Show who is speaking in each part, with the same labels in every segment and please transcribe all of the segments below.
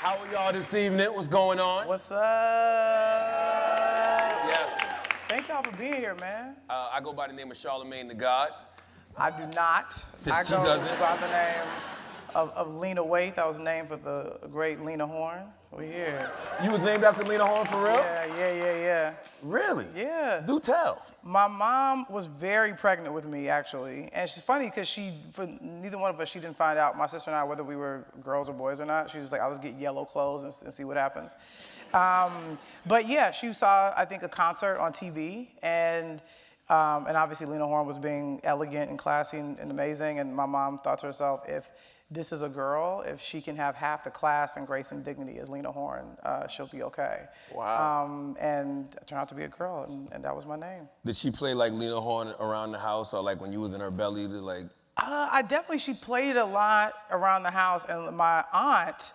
Speaker 1: How are y'all this evening? What's going on?
Speaker 2: What's up?
Speaker 1: Yes.
Speaker 2: Thank y'all for being here, man.
Speaker 1: I go by the name of Charlamagne the God.
Speaker 2: I do not.
Speaker 1: Since she doesn't.
Speaker 2: By the name of Lena Waithe. I was named for the great Lena Horne. We're here.
Speaker 1: You was named after Lena Horne for real?
Speaker 2: Yeah.
Speaker 1: Really?
Speaker 2: Yeah.
Speaker 1: Do tell.
Speaker 2: My mom was very pregnant with me, actually. And she's funny because for neither one of us, she didn't find out, my sister and I, whether we were girls or boys or not. She was like, I'll just get yellow clothes and see what happens. But yeah, she saw, I think, a concert on TV. And obviously Lena Horne was being elegant and classy and amazing. And my mom thought to herself, if this is a girl, if she can have half the class and grace and dignity as Lena Horne, she'll be okay.
Speaker 1: Wow.
Speaker 2: And it turned out to be a girl, and that was my name.
Speaker 1: Did she play like Lena Horne around the house, or like when you was in her belly to like?
Speaker 2: She played a lot around the house, and my aunt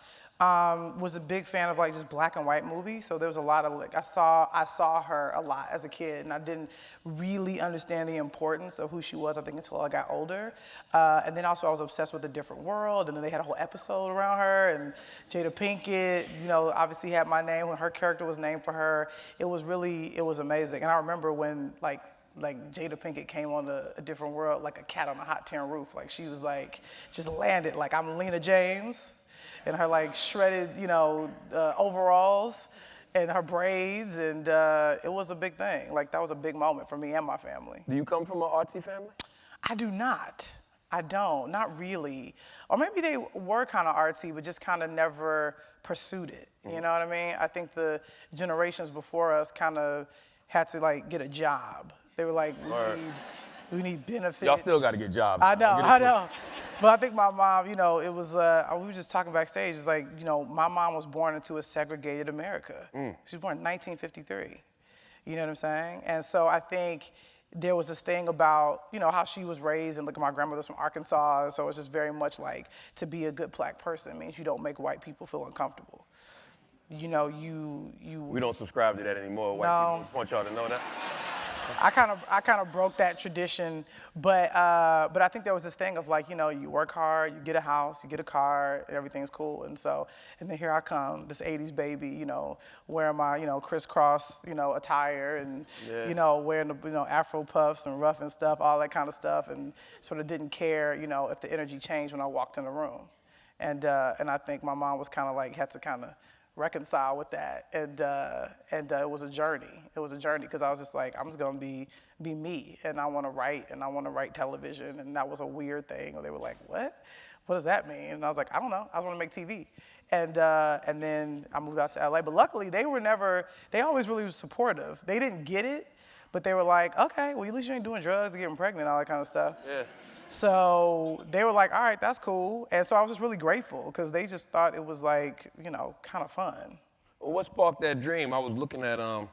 Speaker 2: was a big fan of like just black and white movies. So there was a lot of like, I saw her a lot as a kid, and I didn't really understand the importance of who she was, I think, until I got older. And then also I was obsessed with A Different World, and then they had a whole episode around her, and Jada Pinkett, obviously had my name when her character was named for her. It was amazing. And I remember when like Jada Pinkett came on A Different World like a cat on a hot tin roof. Like she was like, just landed like I'm Lena James. And her like shredded, overalls and her braids, and it was a big thing. Like that was a big moment for me and my family.
Speaker 1: Do you come from an artsy family?
Speaker 2: I do not. I don't, not really. Or maybe they were kind of artsy, but just kind of never pursued it. You know what I mean? I think the generations before us kind of had to like get a job. They were like, we need benefits.
Speaker 1: Y'all still got to get jobs.
Speaker 2: I know. But I think my mom, it was, we were just talking backstage, it's like, my mom was born into a segregated America. She was born in 1953. You know what I'm saying? And so I think there was this thing about, how she was raised, and look, my grandmother's from Arkansas, so it's just very much like, to be a good black person means you don't make white people feel uncomfortable. We
Speaker 1: don't subscribe to that anymore. White people want y'all to know that.
Speaker 2: I kind of broke that tradition, but I think there was this thing of like, you work hard, you get a house, you get a car, everything's cool, and then here I come, this 80s baby, wearing my, crisscross, attire, and wearing the, Afro puffs and rough and stuff, all that kind of stuff, and sort of didn't care, if the energy changed when I walked in the room, and I think my mom was kind of like had to kind of reconcile with that, and it was a journey. It was a journey because I was just like, I'm just gonna be me, and I want to write television, and that was a weird thing. They were like, what does that mean? And I was like, I don't know. I just want to make TV, and then I moved out to LA. But luckily, they always really supportive. They didn't get it, but they were like, okay, well at least you ain't doing drugs and getting pregnant, all that kind of stuff.
Speaker 1: Yeah.
Speaker 2: So they were like, all right, that's cool. And so I was just really grateful because they just thought it was like, kind of fun.
Speaker 1: Well, what sparked that dream? I was looking at, hold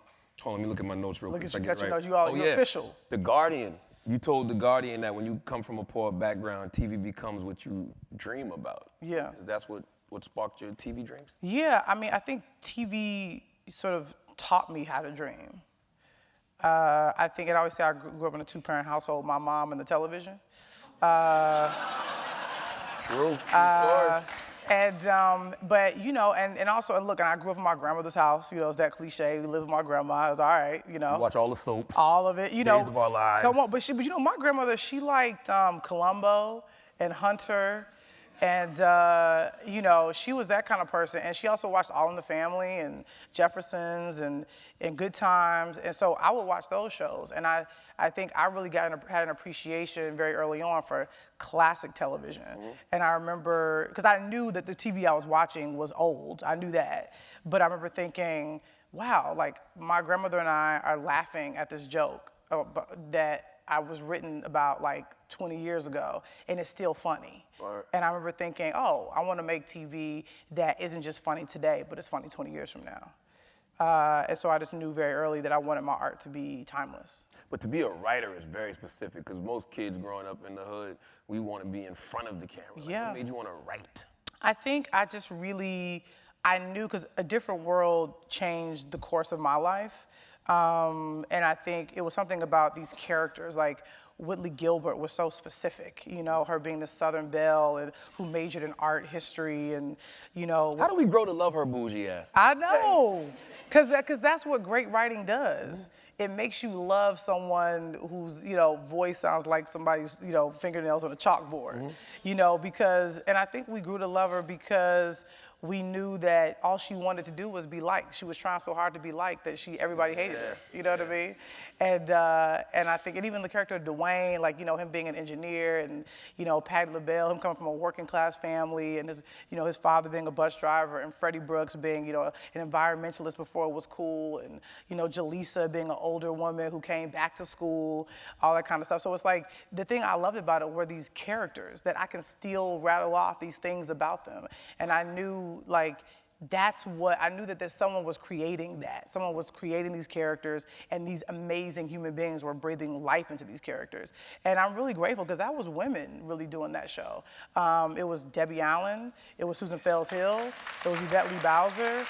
Speaker 1: on, let me look at my notes real quick.
Speaker 2: Look at you, got your notes, you're official.
Speaker 1: The Guardian. You told The Guardian that when you come from a poor background, TV becomes what you dream about.
Speaker 2: Yeah.
Speaker 1: That's what sparked your TV dreams?
Speaker 2: Yeah, I mean, I think TV sort of taught me how to dream. I think I always say I grew up in a two-parent household, my mom and the television.
Speaker 1: True story.
Speaker 2: But and also, and look, and I grew up in my grandmother's house. It's that cliche. We lived with my grandma. It was all right.
Speaker 1: You watch all the soaps.
Speaker 2: All of it.
Speaker 1: Days of Our Lives.
Speaker 2: Come on, but my grandmother, she liked Columbo and Hunter, and she was that kind of person. And she also watched All in the Family and Jeffersons and Good Times. And so I would watch those shows, and I think I really had an appreciation very early on for classic television. And I remember, because I knew that the TV I was watching was old, I knew that. But I remember thinking, wow, like my grandmother and I are laughing at this joke that I was written about like 20 years ago, and it's still funny.
Speaker 1: Right.
Speaker 2: And I remember thinking, oh, I want to make TV that isn't just funny today, but it's funny 20 years from now. And so I just knew very early that I wanted my art to be timeless.
Speaker 1: But to be a writer is very specific, because most kids growing up in the hood, we want to be in front of the camera.
Speaker 2: Yeah.
Speaker 1: What made you want to write?
Speaker 2: I think I just really, I knew, because A Different World changed the course of my life. And I think it was something about these characters, like Whitley Gilbert was so specific, you know, her being the Southern belle and who majored in art history and, you know.
Speaker 1: How do we grow to love her bougie ass?
Speaker 2: I know, because that's what great writing does. It makes you love someone whose, you know, voice sounds like somebody's, you know, fingernails on a chalkboard, you know, and I think we grew to love her because we knew that all she wanted to do was be liked. She was trying so hard to be liked that everybody hated her. You know what I mean? And I think, and even the character of Dwayne, like, you know, him being an engineer and, you know, Patti LaBelle, him coming from a working class family and his, you know, his father being a bus driver and Freddie Brooks being, you know, an environmentalist before it was cool and, you know, Jaleesa being an older woman who came back to school, all that kind of stuff. So it's like, the thing I loved about it were these characters that I can still rattle off these things about them. And I knew, like, I knew that someone was creating that. Someone was creating these characters, and these amazing human beings were breathing life into these characters. And I'm really grateful because that was women really doing that show. It was Debbie Allen, it was Susan Fales Hill, it was Yvette Lee Bowser,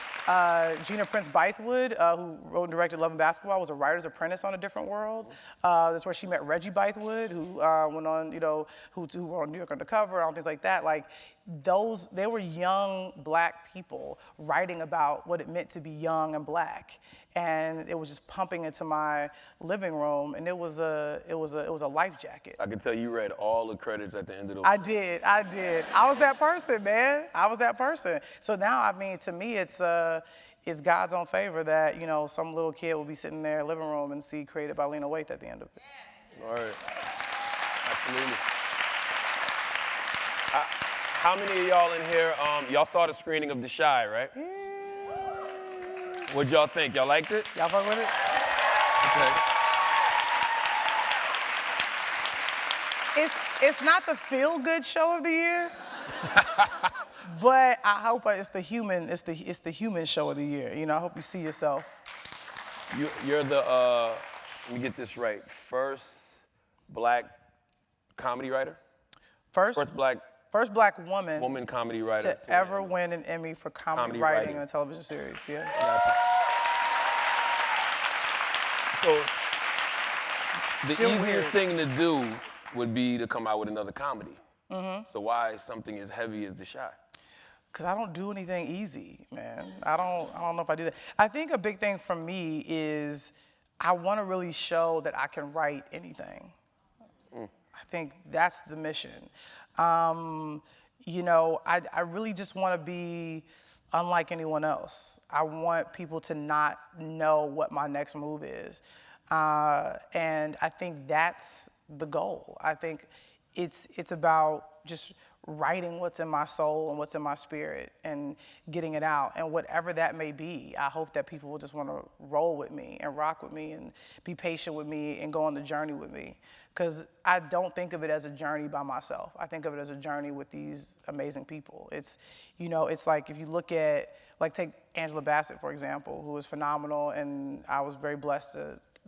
Speaker 2: Gina Prince Bythewood, who wrote and directed Love and Basketball, was a writer's apprentice on A Different World. That's where she met Reggie Bythewood, who went on, you know, who were on New York Undercover, and all things like that. Like, they were young Black people writing about what it meant to be young and Black, and it was just pumping into my living room, and it was a life jacket.
Speaker 1: I can tell you read all the credits at the end of the.
Speaker 2: I did. I was that person, man. I was that person. So now, I mean, to me, it's God's own favor that, you know, some little kid will be sitting in their living room and see Created by Lena Waithe at the end of it.
Speaker 1: All right. Absolutely. How many of y'all in here, y'all saw the screening of The Chi, right? What'd y'all think? Y'all liked it?
Speaker 2: Y'all fuck with it?
Speaker 1: Okay.
Speaker 2: It's not the feel-good show of the year, but I hope it's the human show of the year. You know, I hope you see yourself.
Speaker 1: You're the, let me get this right, first Black comedy writer? First Black woman comedy writer
Speaker 2: to ever win an Emmy for comedy writing in a television series. Yeah.
Speaker 1: Gotcha. So the easiest thing to do would be to come out with another comedy. So why something as heavy as The Chi?
Speaker 2: Because I don't do anything easy, man. I don't know if I do that. I think a big thing for me is I want to really show that I can write anything. I think that's the mission. You know, I really just want to be unlike anyone else. I want people to not know what my next move is. And I think that's the goal. I think it's about just writing what's in my soul and what's in my spirit and getting it out. And whatever that may be, I hope that people will just want to roll with me and rock with me and be patient with me and go on the journey with me. Because I don't think of it as a journey by myself. I think of it as a journey with these amazing people. It's, you know, it's like if you look at, like take Angela Bassett, for example, who is phenomenal, and I was very blessed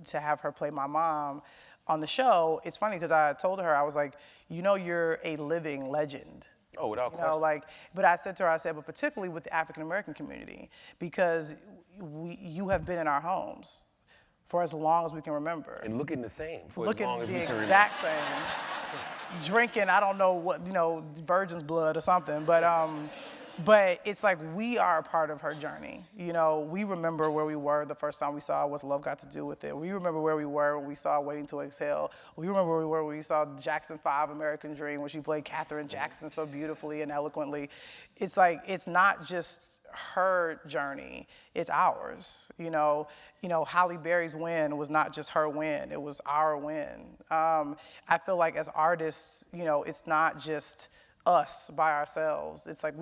Speaker 2: to have her play my mom on the show. It's funny because I told her, I was like, you know, you're a living legend.
Speaker 1: Oh, without question.
Speaker 2: You know, like, but I said to her, but particularly with the African-American community, because you have been in our homes for as long as we can remember.
Speaker 1: And looking the same for as long as we can remember.
Speaker 2: Looking the exact same. Drinking, I don't know what, you know, virgin's blood or something, but it's like we are a part of her journey. You know, we remember where we were the first time we saw What's Love Got to Do with It. We remember where we were when we saw Waiting to Exhale. We remember where we were when we saw Jackson 5, American Dream, where she played Katherine Jackson so beautifully and eloquently. It's like, it's not just her journey, it's ours. You know, Halle Berry's win was not just her win, it was our win. I feel like as artists, you know, it's not just us by ourselves. It's like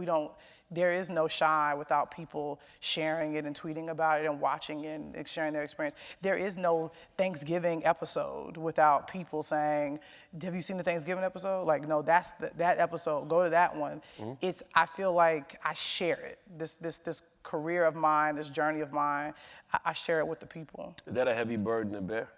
Speaker 2: there is no Chi without people sharing it and tweeting about it and watching it and sharing their experience. There is no Thanksgiving episode without people saying, have you seen the Thanksgiving episode? Like, no, that's that episode, go to that one. I feel like I share it. This career of mine, this journey of mine, I share it with the people.
Speaker 1: Is that a heavy burden to bear?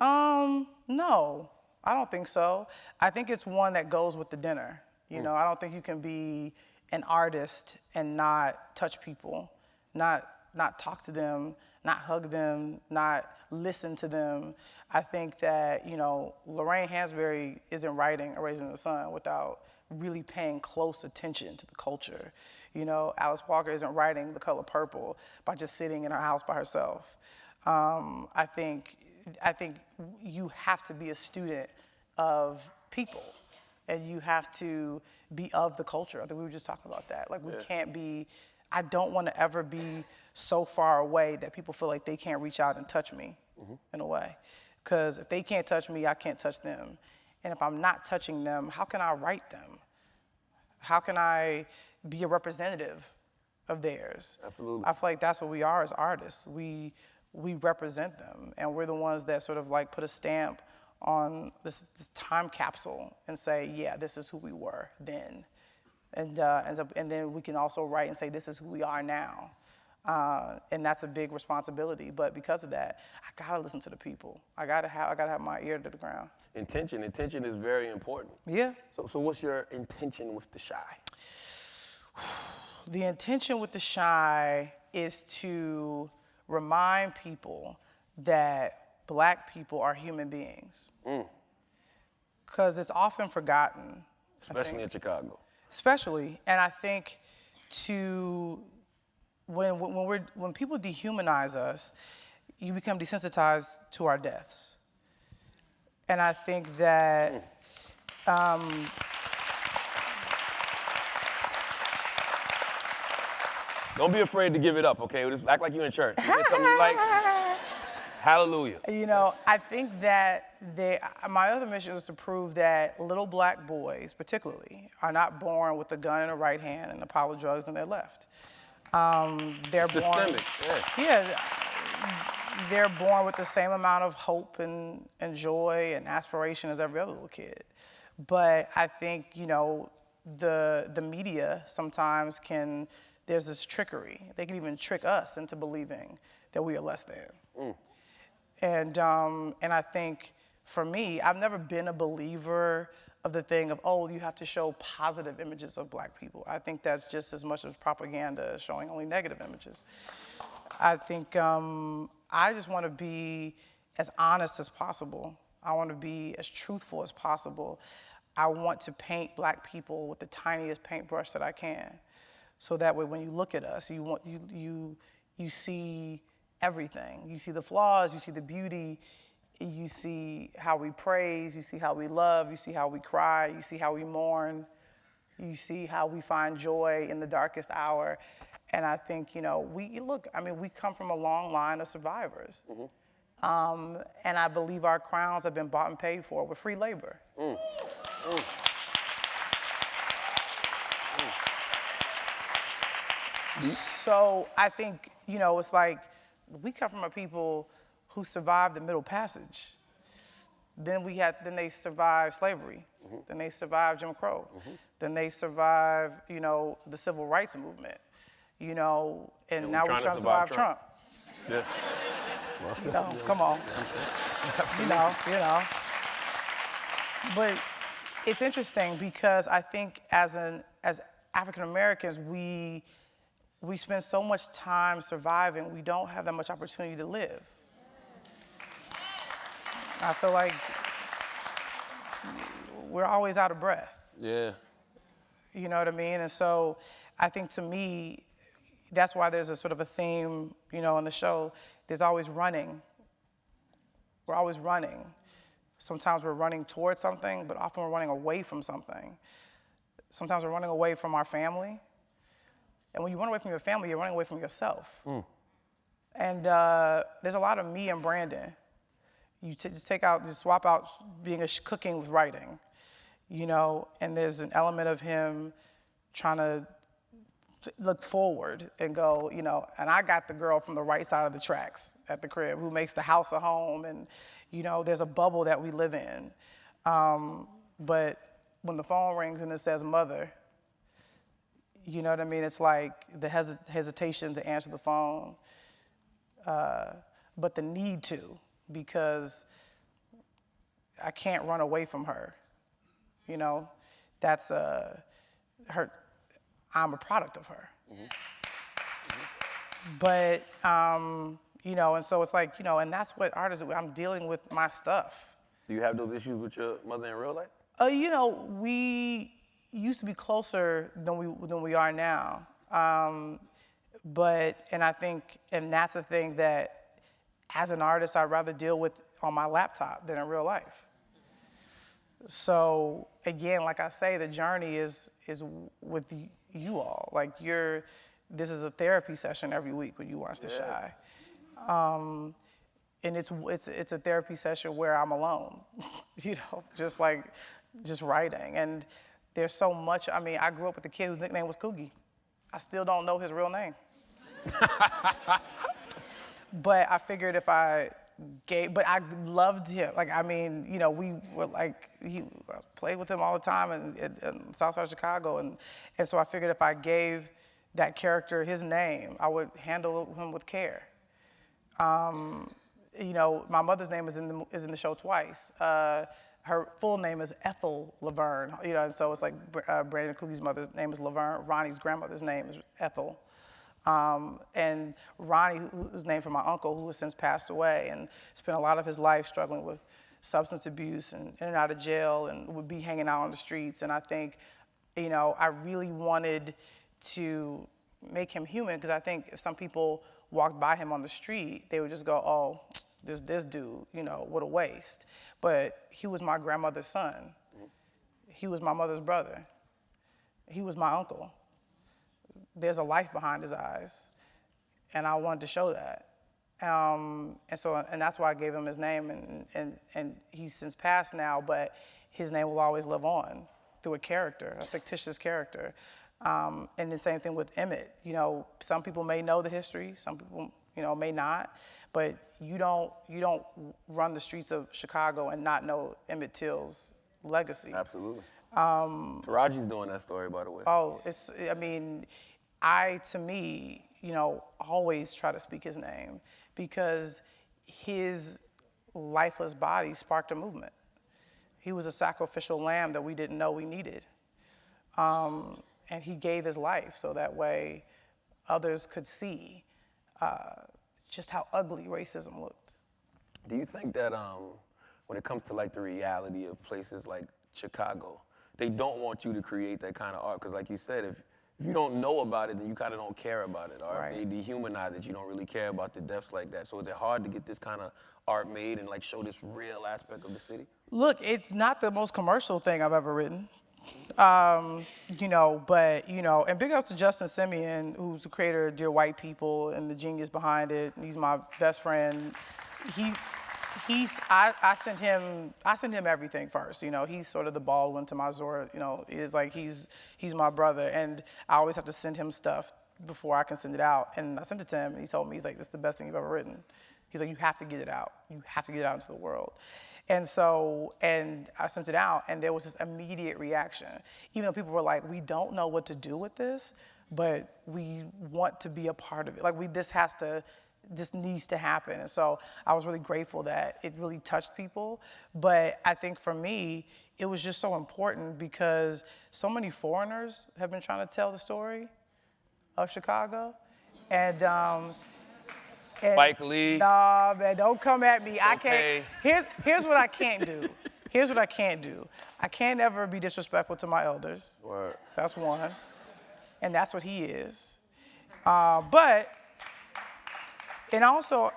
Speaker 2: No. I don't think so. I think it's one that goes with the dinner. You know, I don't think you can be an artist and not touch people, not not talk to them, not hug them, not listen to them. I think that, you know, Lorraine Hansberry isn't writing A Raisin in the Sun without really paying close attention to the culture. You know, Alice Walker isn't writing The Color Purple by just sitting in her house by herself. I think you have to be a student of people, and you have to be of the culture. I think we were just talking about that. Like, we can't be, I don't want to ever be so far away that people feel like they can't reach out and touch me in a way. Because if they can't touch me, I can't touch them. And if I'm not touching them, how can I write them? How can I be a representative of theirs?
Speaker 1: Absolutely.
Speaker 2: I feel like that's what we are as artists. We represent them, and we're the ones that sort of like put a stamp on this time capsule and say, yeah, this is who we were then. And then we can also write and say, this is who we are now. And that's a big responsibility. But because of that, I gotta listen to the people. I gotta have my ear to the ground.
Speaker 1: Intention is very important.
Speaker 2: Yeah.
Speaker 1: So what's your intention with The Chi?
Speaker 2: The intention with The Chi is to remind people that Black people are human beings. Because it's often forgotten.
Speaker 1: Especially in Chicago.
Speaker 2: Especially, and I think when people dehumanize us, you become desensitized to our deaths. And I think that
Speaker 1: don't be afraid to give it up, okay? Just act like you're in church. You hear something you like? Hallelujah.
Speaker 2: You know, I think that my other mission was to prove that little Black boys, particularly, are not born with a gun in the right hand and a pile of drugs in their left. They're born.
Speaker 1: Systemic,
Speaker 2: Yeah, they're born with the same amount of hope and joy and aspiration as every other little kid. But I think, you know, the media sometimes there's this trickery. They can even trick us into believing that we are less than. And I think, for me, I've never been a believer of the thing of, oh, you have to show positive images of Black people. I think that's just as much as propaganda as showing only negative images. I think I just want to be as honest as possible. I want to be as truthful as possible. I want to paint Black people with the tiniest paintbrush that I can. So that way, when you look at us, you see everything. You see the flaws, you see the beauty, you see how we praise, you see how we love, you see how we cry, you see how we mourn, you see how we find joy in the darkest hour. And I think, you know, we come from a long line of survivors. And I believe our crowns have been bought and paid for with free labor. So I think, you know, it's like, we come from a people who survived the Middle Passage. Then they survived slavery. Then they survived Jim Crow. Then they survived, you know, the Civil Rights Movement. You know, and now we're trying to survive Trump.
Speaker 1: Yeah.
Speaker 2: You know, come on. you know. But it's interesting because I think as African Americans, we spend so much time surviving, we don't have that much opportunity to live. I feel like we're always out of breath.
Speaker 1: Yeah.
Speaker 2: You know what I mean? And so I think, to me, that's why there's a sort of a theme, you know, in the show. There's always running. We're always running. Sometimes we're running towards something, but often we're running away from something. Sometimes we're running away from our family. And when you run away from your family, you're running away from yourself. And there's a lot of me and Brandon. You just swap out being cooking with writing, you know, and there's an element of him trying to look forward and go, you know, and I got the girl from the right side of the tracks at the crib who makes the house a home, and, you know, there's a bubble that we live in. But when the phone rings and it says mother, you know what I mean? It's like the hesitation to answer the phone, but the need to, because I can't run away from her. You know, that's her. I'm a product of her. But, you know, and so it's like, you know, and that's what artists do. I'm dealing with my stuff.
Speaker 1: Do you have those issues with your mother in real life?
Speaker 2: You know, we used to be closer than we are now. But, and I think, and that's the thing that as an artist, I'd rather deal with on my laptop than in real life. So again, like I say, the journey is with you all. Like this is a therapy session every week when you watch The Chi. And it's a therapy session where I'm alone, you know, just writing. And there's so much, I mean, I grew up with a kid whose nickname was Coogie. I still don't know his real name. But I figured if I but I loved him. Like, I mean, you know, we were like, I played with him all the time in Southside Chicago. And so I figured if I gave that character his name, I would handle him with care. You know, my mother's name is in the show twice. Her full name is Ethel Laverne, you know, and so it's like Brandon Coogie's mother's name is Laverne. Ronnie's grandmother's name is Ethel. And Ronnie, who's named for my uncle, who has since passed away and spent a lot of his life struggling with substance abuse and in and out of jail and would be hanging out on the streets. And I think, you know, I really wanted to make him human because I think if some people walked by him on the street, they would just go, oh, this dude, you know, what a waste. But he was my grandmother's son. He was my mother's brother. He was my uncle. There's a life behind his eyes, and I wanted to show that. And that's why I gave him his name, and he's since passed now, but his name will always live on through a character, a fictitious character. And the same thing with Emmett. You know, some people may know the history, some people, you know, may not, but you don't run the streets of Chicago and not know Emmett Till's legacy.
Speaker 1: Absolutely. Taraji's doing that story, by the way.
Speaker 2: Oh, I mean, to me, you know, always try to speak his name because his lifeless body sparked a movement. He was a sacrificial lamb that we didn't know we needed. And he gave his life so that way others could see just how ugly racism looked.
Speaker 1: Do you think that when it comes to like the reality of places like Chicago, they don't want you to create that kind of art? Because like you said, if you don't know about it, then you kind of don't care about it. Or if they dehumanize it, you don't really care about the depths like that. So is it hard to get this kind of art made and like show this real aspect of the city?
Speaker 2: Look, it's not the most commercial thing I've ever written. You know, but, you know, and big ups to Justin Simeon, who's the creator of Dear White People and the genius behind it. He's my best friend. I send him everything first. You know, he's sort of the Baldwin to my Zora. You know, he's my brother, and I always have to send him stuff before I can send it out. And I sent it to him, and he told me, he's like, "This is the best thing you've ever written." He's like, "You have to get it out. You have to get it out into the world." And so, and I sent it out, and there was this immediate reaction. Even though people were like, "We don't know what to do with this, but we want to be a part of it. Like, this needs to happen." And so I was really grateful that it really touched people. But I think for me, it was just so important because so many foreigners have been trying to tell the story of Chicago. And
Speaker 1: Spike Lee.
Speaker 2: Nah, man, don't come at me. I
Speaker 1: okay.
Speaker 2: can't. Here's what I can't do. Here's what I can't do. I can't ever be disrespectful to my elders.
Speaker 1: Word.
Speaker 2: That's one. And that's what he is. And also,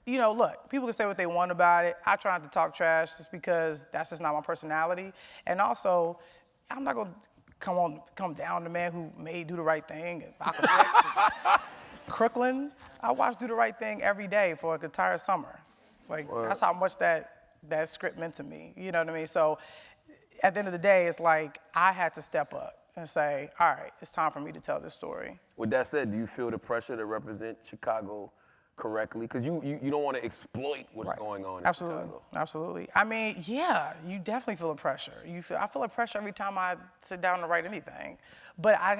Speaker 2: you know, look, people can say what they want about it. I try not to talk trash just because that's just not my personality. And also, I'm not going to come down to the man who made Do the Right Thing and Malcolm X and Crooklyn. I watch Do the Right Thing every day for an entire summer. Like, that's how much that script meant to me. You know what I mean? So at the end of the day, it's like I had to step up and say, all right, it's time for me to tell this story.
Speaker 1: With that said, do you feel the pressure to represent Chicago correctly? Because you don't want to exploit what's going on in Chicago.
Speaker 2: Absolutely. I mean, yeah, you definitely feel the pressure. I feel the pressure every time I sit down to write anything. But I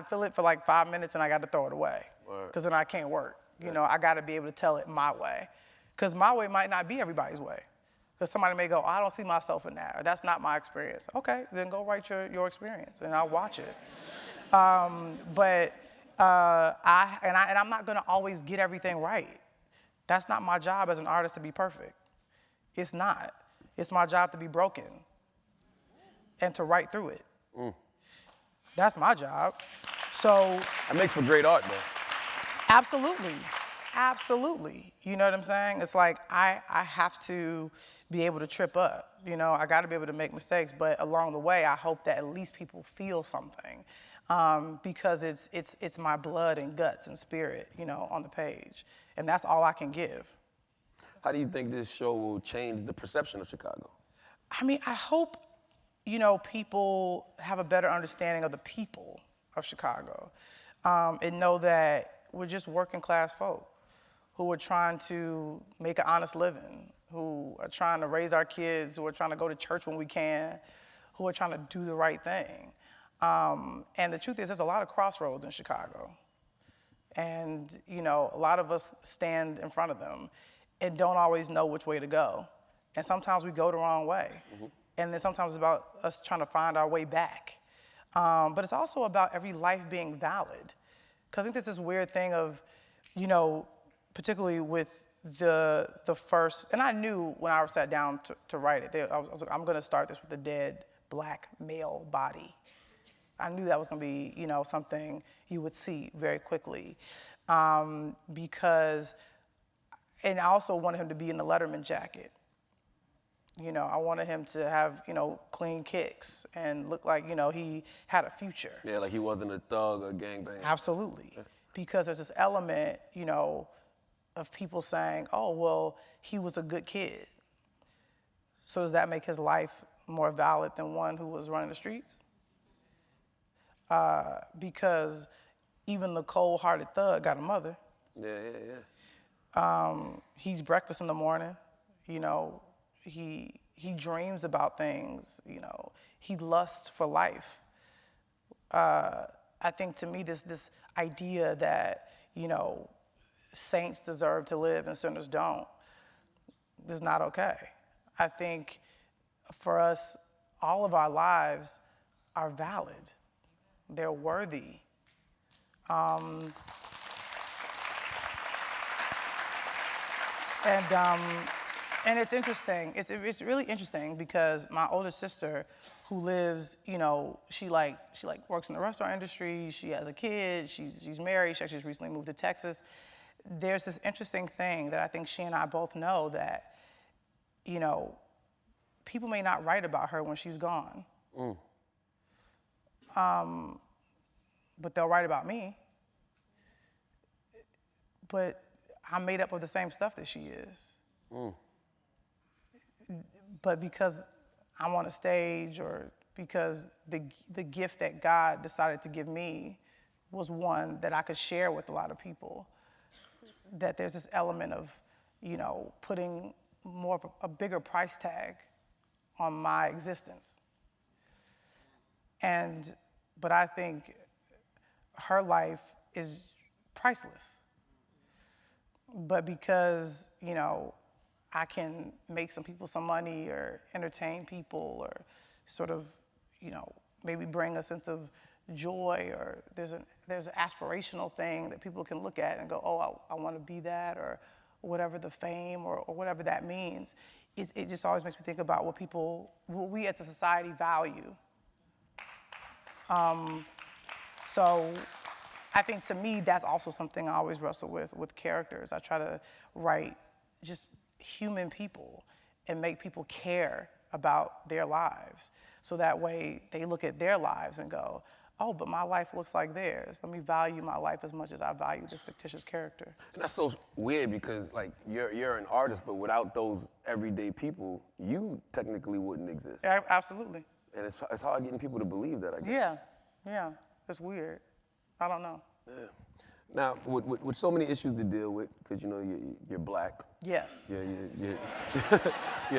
Speaker 2: feel it for like 5 minutes and I got to throw it away. Because then I can't work. You know, I got to be able to tell it my way. Because my way might not be everybody's way. Because somebody may go, I don't see myself in that, or that's not my experience. Okay, then go write your experience and I'll watch it. I'm not gonna always get everything right. That's not my job as an artist to be perfect. It's not. It's my job to be broken and to write through it. That's my job. So.
Speaker 1: That makes for great art, though.
Speaker 2: Absolutely. Absolutely. You know what I'm saying? It's like I have to be able to trip up. You know, I got to be able to make mistakes, but along the way, I hope that at least people feel something, because it's my blood and guts and spirit, you know, on the page, and that's all I can give.
Speaker 1: How do you think this show will change the perception of Chicago?
Speaker 2: I mean, I hope, you know, people have a better understanding of the people of Chicago, and know that we're just working class folk who are trying to make an honest living, who are trying to raise our kids, who are trying to go to church when we can, who are trying to do the right thing. And the truth is, there's a lot of crossroads in Chicago. And, you know, a lot of us stand in front of them and don't always know which way to go. And sometimes we go the wrong way. And then sometimes it's about us trying to find our way back. But it's also about every life being valid. Because I think there's this weird thing of, you know, particularly with the first, and I knew when I sat down to write it, I was like, I'm gonna start this with a dead black male body. I knew that was gonna be, you know, something you would see very quickly. Because, and I also wanted him to be in the Letterman jacket. You know, I wanted him to have, you know, clean kicks and look like, you know, he had a future.
Speaker 1: Yeah, like he wasn't a thug or gangbanger.
Speaker 2: Absolutely. Because there's this element, you know, of people saying, oh, well, he was a good kid. So does that make his life more valid than one who was running the streets? Because even the cold-hearted thug got a mother.
Speaker 1: Yeah.
Speaker 2: He's breakfast in the morning, you know, he dreams about things, you know, he lusts for life. I think to me this idea that, you know, saints deserve to live and sinners don't is not okay. I think for us, all of our lives are valid. They're worthy. And it's interesting. It's really interesting because my older sister, who lives, you know, she works in the restaurant industry. She has a kid. She's married. She actually just recently moved to Texas. There's this interesting thing that I think she and I both know, that, you know, people may not write about her when she's gone. But they'll write about me. But I'm made up of the same stuff that she is. But because I'm on a stage, or because the gift that God decided to give me was one that I could share with a lot of people, that there's this element of, you know, putting more of a bigger price tag on my existence. But I think her life is priceless. But because, you know, I can make some people some money or entertain people or sort of, you know, maybe bring a sense of joy, or there's an aspirational thing that people can look at and go, oh, I want to be that, or whatever the fame or whatever that means. It just always makes me think about what we as a society value. So I think to me, that's also something I always wrestle with characters. I try to write just human people and make people care about their lives. So that way they look at their lives and go, oh, but my life looks like theirs. Let me value my life as much as I value this fictitious character.
Speaker 1: And that's so weird because, like, you're an artist, but without those everyday people, you technically wouldn't exist.
Speaker 2: Absolutely.
Speaker 1: And it's hard getting people to believe that, I guess.
Speaker 2: Yeah. It's weird. I don't know.
Speaker 1: Yeah. Now, with so many issues to deal with, because, you know, you're black.
Speaker 2: Yes.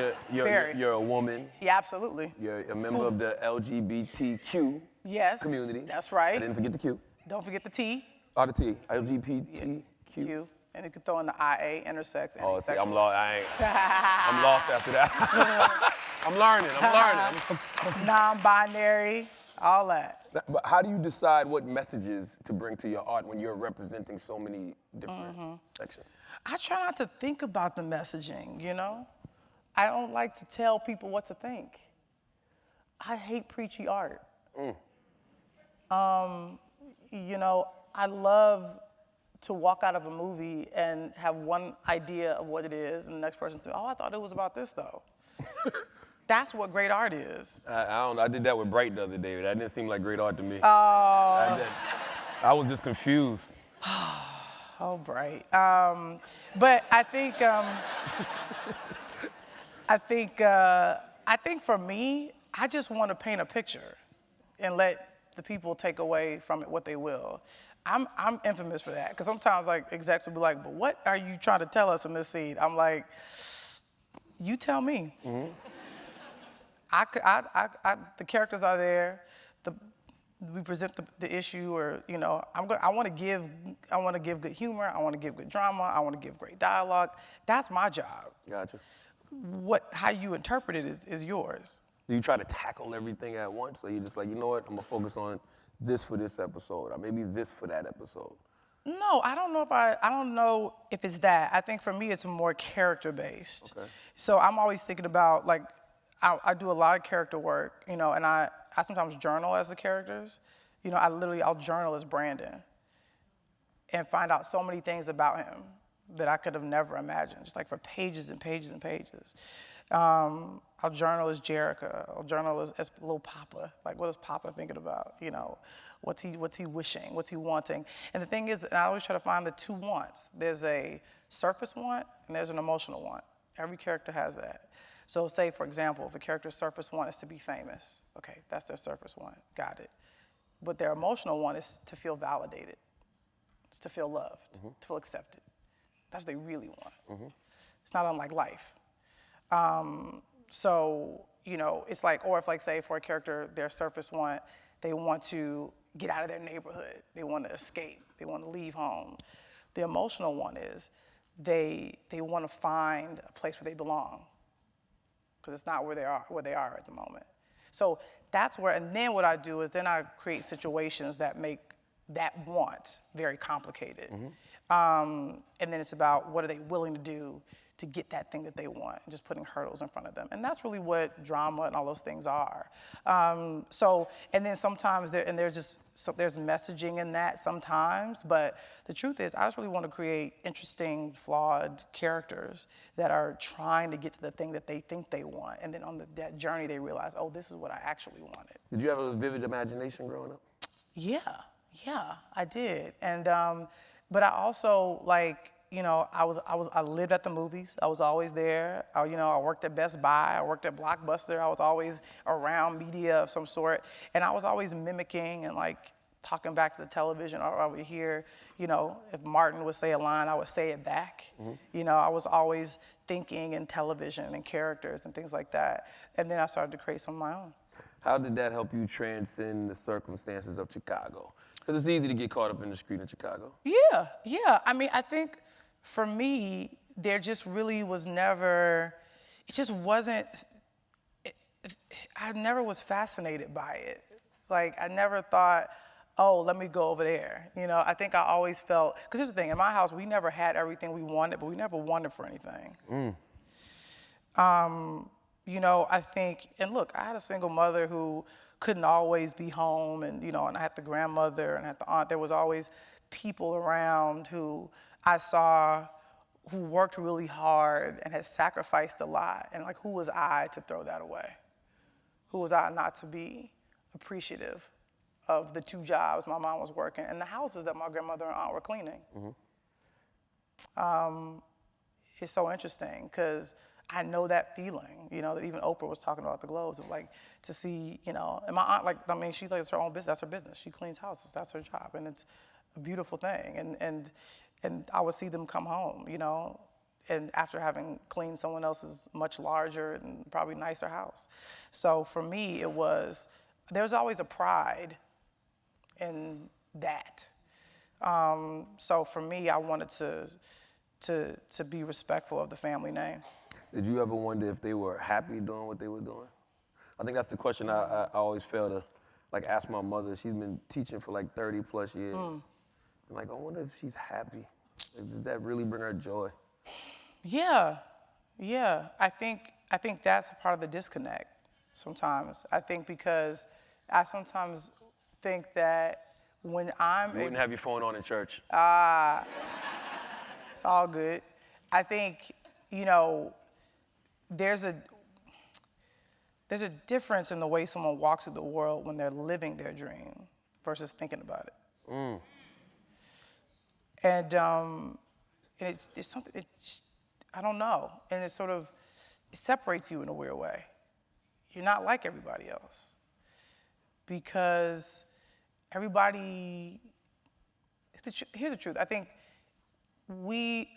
Speaker 1: You're a woman.
Speaker 2: Yeah, absolutely.
Speaker 1: You're a member of the LGBTQ community.
Speaker 2: That's right.
Speaker 1: I didn't forget the Q.
Speaker 2: Don't forget the T.
Speaker 1: Oh, the T. LGBTQ.
Speaker 2: Q. And you can throw in the IA, intersex, and
Speaker 1: Oh, see,
Speaker 2: asexual.
Speaker 1: I'm lost. I'm lost after that. I'm learning.
Speaker 2: Non-binary. All that.
Speaker 1: But how do you decide what messages to bring to your art when you're representing so many different sections?
Speaker 2: I try not to think about the messaging, you know? I don't like to tell people what to think. I hate preachy art. You know, I love to walk out of a movie and have one idea of what it is, and the next person says, oh, I thought it was about this, though. That's what great art is.
Speaker 1: I don't know. I did that with Bright the other day. That didn't seem like great art to me.
Speaker 2: Oh.
Speaker 1: I was just confused.
Speaker 2: Oh, Bright. But I think for me, I just want to paint a picture and let the people take away from it what they will. I'm infamous for that, because sometimes like execs will be like, but what are you trying to tell us in this scene? I'm like, you tell me. The characters are there. We present the issue, or you know, I want to give good humor. I want to give good drama. I want to give great dialogue. That's my job.
Speaker 1: Gotcha.
Speaker 2: How you interpret it is yours.
Speaker 1: Do you try to tackle everything at once, or you just like, you know what, I'm gonna focus on this for this episode, or maybe this for that episode?
Speaker 2: No, I don't know if it's that. I think for me, it's more character-based.
Speaker 1: Okay.
Speaker 2: So I'm always thinking about, like, I do a lot of character work, you know, and I sometimes journal as the characters. You know, I'll journal as Brandon and find out so many things about him that I could have never imagined, just like for pages and pages and pages. I'll journal as Jerica. I'll journal as little Papa. Like, what is Papa thinking about? You know, what's he wishing? What's he wanting? And the thing is, and I always try to find the two wants. There's a surface want and there's an emotional want. Every character has that. So say, for example, if a character's surface want is to be famous, okay, that's their surface want, got it. But their emotional want is to feel validated, it's to feel loved, to feel accepted. That's what they really want. It's not unlike life. So, you know, it's like, or if like say for a character, their surface want, they want to get out of their neighborhood. They want to escape. They want to leave home. The emotional one is they want to find a place where they belong, because it's not where they are at the moment. So that's where, and then what I do is then I create situations that make that want very complicated. And then it's about what are they willing to do to get that thing that they want, and just putting hurdles in front of them. And that's really what drama and all those things are. So, and then sometimes there's messaging in that sometimes, but the truth is I just really want to create interesting, flawed characters that are trying to get to the thing that they think they want. And then on that journey, they realize, oh, this is what I actually wanted.
Speaker 1: Did you have a vivid imagination growing up?
Speaker 2: Yeah, I did. And, but I also, like, you know, I lived at the movies. I was always there. I worked at Best Buy. I worked at Blockbuster. I was always around media of some sort. And I was always mimicking and like talking back to the television, or I would hear, you know, if Martin would say a line, I would say it back. You know, I was always thinking in television and characters and things like that. And then I started to create some of my own.
Speaker 1: How did that help you transcend the circumstances of Chicago? Because it's easy to get caught up in the street in Chicago.
Speaker 2: Yeah. I mean, I think for me, there just really was never, it just wasn't, I never was fascinated by it. Like, I never thought, oh, let me go over there. You know, I think I always felt, because here's the thing, in my house, we never had everything we wanted, but we never wanted for anything. You know, I think, and look, I had a single mother who couldn't always be home, and, you know, and I had the grandmother and I had the aunt. There was always people around who I saw who worked really hard and had sacrificed a lot. And like, who was I to throw that away? Who was I not to be appreciative of the two jobs my mom was working and the houses that my grandmother and aunt were cleaning? It's so interesting because I know that feeling, you know, that even Oprah was talking about the Globes, of like, to see, you know, and my aunt, like, I mean, she likes her own business, that's her business. She cleans houses, that's her job, and it's a beautiful thing. And I would see them come home, you know, and after having cleaned someone else's much larger and probably nicer house. So for me, there's always a pride in that. So for me, I wanted to be respectful of the family name.
Speaker 1: Did you ever wonder if they were happy doing what they were doing? I think that's the question I always fail to like ask my mother, she's been teaching for like 30 plus years. I'm like, I wonder if she's happy. Like, does that really bring her joy?
Speaker 2: Yeah. I think that's a part of the disconnect sometimes. I think because I sometimes think that when I'm...
Speaker 1: You wouldn't have your phone on in church.
Speaker 2: It's all good. I think, you know, there's a difference in the way someone walks through the world when they're living their dream versus thinking about it. And it's something, I don't know. And it sort of, it separates you in a weird way. You're not like everybody else. Because everybody, here's the truth. I think we're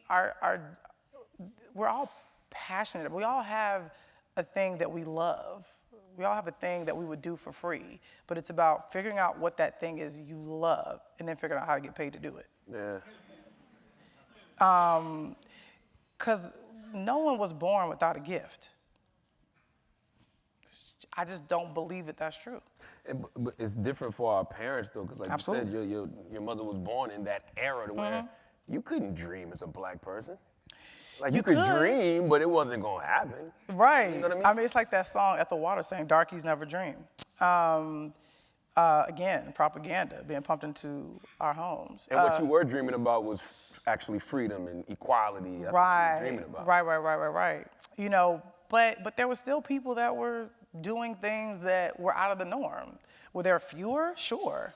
Speaker 2: all passionate. We all have a thing that we love. We all have a thing that we would do for free, but it's about figuring out what that thing is you love and then figuring out how to get paid to do it.
Speaker 1: Yeah.
Speaker 2: Because no one was born without a gift. I just don't believe that that's true.
Speaker 1: But it's different for our parents, though, because like
Speaker 2: Absolutely.
Speaker 1: you said, your mother was born in that era to where you couldn't dream as a black person. Like, you could dream, but it wasn't going to happen.
Speaker 2: Right.
Speaker 1: You know what I mean?
Speaker 2: I mean, it's like that song, Ethel Waters saying, darkies never dream. Again, propaganda being pumped into our homes.
Speaker 1: And what you were dreaming about was actually freedom and equality. That's what you were dreaming about.
Speaker 2: Right. You know, but there were still people that were doing things that were out of the norm. Were there fewer? Sure.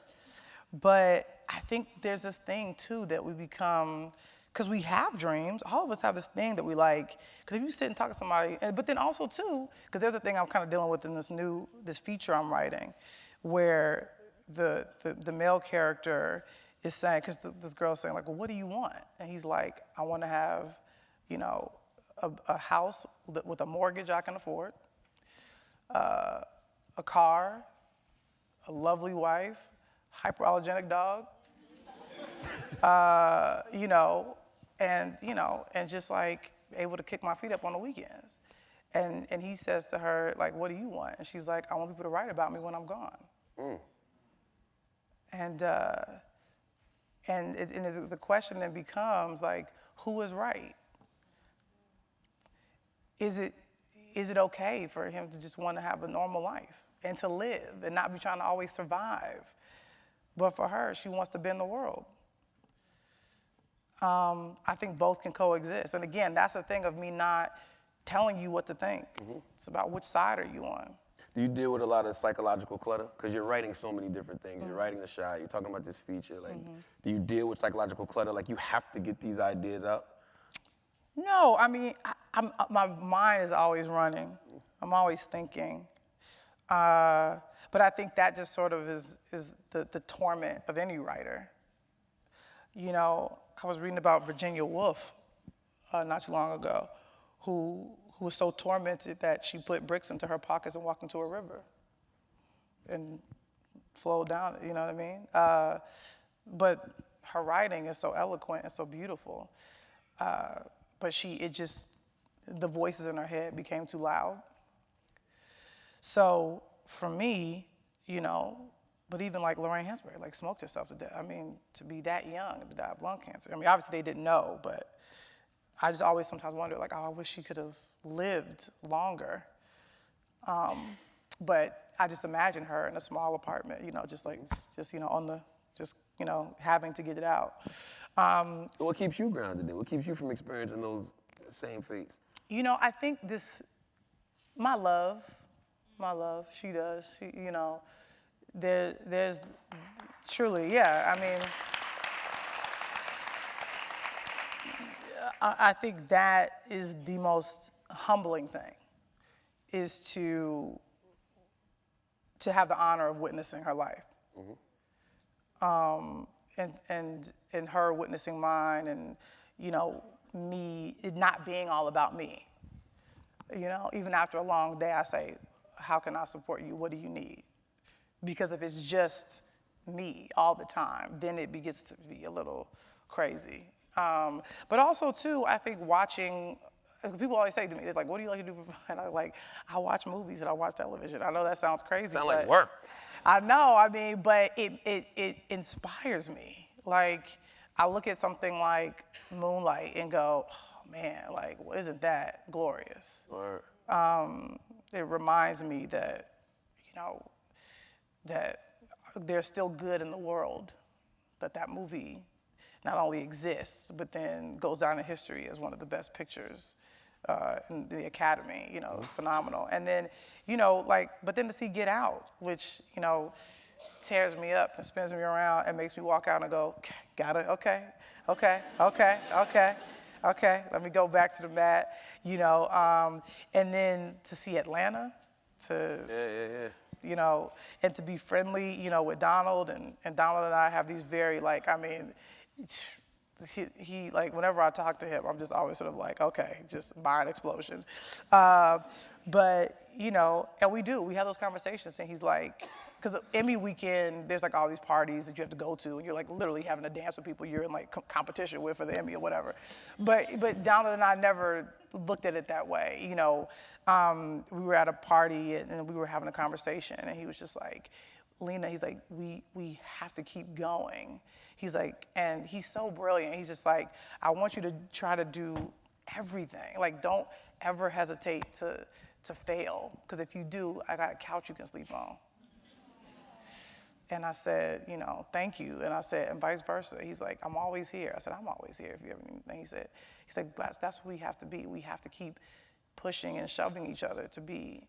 Speaker 2: But I think there's this thing, too, that we become... Because we have dreams. All of us have this thing that we like. Because if you sit and talk to somebody, but then also too, because there's a thing I'm kind of dealing with in this feature I'm writing, where the male character is saying, because this girl's saying like, well, what do you want? And he's like, I want to have, you know, a house with a mortgage I can afford, a car, a lovely wife, hyperallergenic dog, and just like able to kick my feet up on the weekends. And he says to her, like, what do you want? And she's like, I want people to write about me when I'm gone. And the question then becomes like, who is right? Is it okay for him to just want to have a normal life and to live and not be trying to always survive? But for her, she wants to bend the world. I think both can coexist. And again, that's the thing of me not telling you what to think. It's about which side are you on.
Speaker 1: Do you deal with a lot of psychological clutter? Because you're writing so many different things. You're writing the shot, you're talking about this feature. Like, do you deal with psychological clutter? Like, you have to get these ideas out?
Speaker 2: No, I mean, my mind is always running. I'm always thinking. But I think that just sort of is the torment of any writer. You know, I was reading about Virginia Woolf not too long ago, who was so tormented that she put bricks into her pockets and walked into a river and flowed down, you know what I mean? But her writing is so eloquent and so beautiful. But the voices in her head became too loud. So for me, you know, but even like Lorraine Hansberry, like smoked herself to death. I mean, to be that young and to die of lung cancer. I mean, obviously they didn't know, but I just always sometimes wonder, like, oh, I wish she could have lived longer. But I just imagine her in a small apartment, you know, having to get it out.
Speaker 1: What keeps you grounded then? What keeps you from experiencing those same fates?
Speaker 2: You know, I think my love, she does, you know, there's truly, yeah, I mean, I think that is the most humbling thing, is to have the honor of witnessing her life. And her witnessing mine, and, you know, me, it not being all about me. You know, even after a long day, I say, how can I support you? What do you need? Because if it's just me all the time, then it begins to be a little crazy. But also, too, I think watching, people always say to me, it's like, what do you like to do for fun? I watch movies and I watch television. I know that sounds crazy.
Speaker 1: Sound like work.
Speaker 2: I know, I mean, but it inspires me. Like, I look at something like Moonlight and go, oh man, like, well, isn't that glorious?
Speaker 1: Word.
Speaker 2: It reminds me that, you know, that there's still good in the world, that movie not only exists, but then goes down in history as one of the best pictures in the Academy. You know, it's phenomenal. And then, you know, like, but then to see Get Out, which, you know, tears me up and spins me around and makes me walk out and go, got it, okay, let me go back to the mat, you know, and then to see Atlanta, you know, and to be friendly, you know, with Donald, and Donald and I have these very, like, I mean, he like, whenever I talk to him, I'm just always sort of like, okay, just mind explosion. But, you know, and we have those conversations, and he's like, because Emmy weekend, there's like all these parties that you have to go to, and you're like literally having to dance with people you're in like competition with for the Emmy or whatever. But Donald and I never looked at it that way. You know, we were at a party and we were having a conversation, and he was just like, Lena, he's like, we have to keep going. He's like, and he's so brilliant. He's just like, I want you to try to do everything. Like, don't ever hesitate to fail, because if you do, I got a couch you can sleep on. And I said, you know, thank you. And I said, and vice versa. He's like, I'm always here. I said, I'm always here if you ever need anything. He said, that's what we have to be. We have to keep pushing and shoving each other to be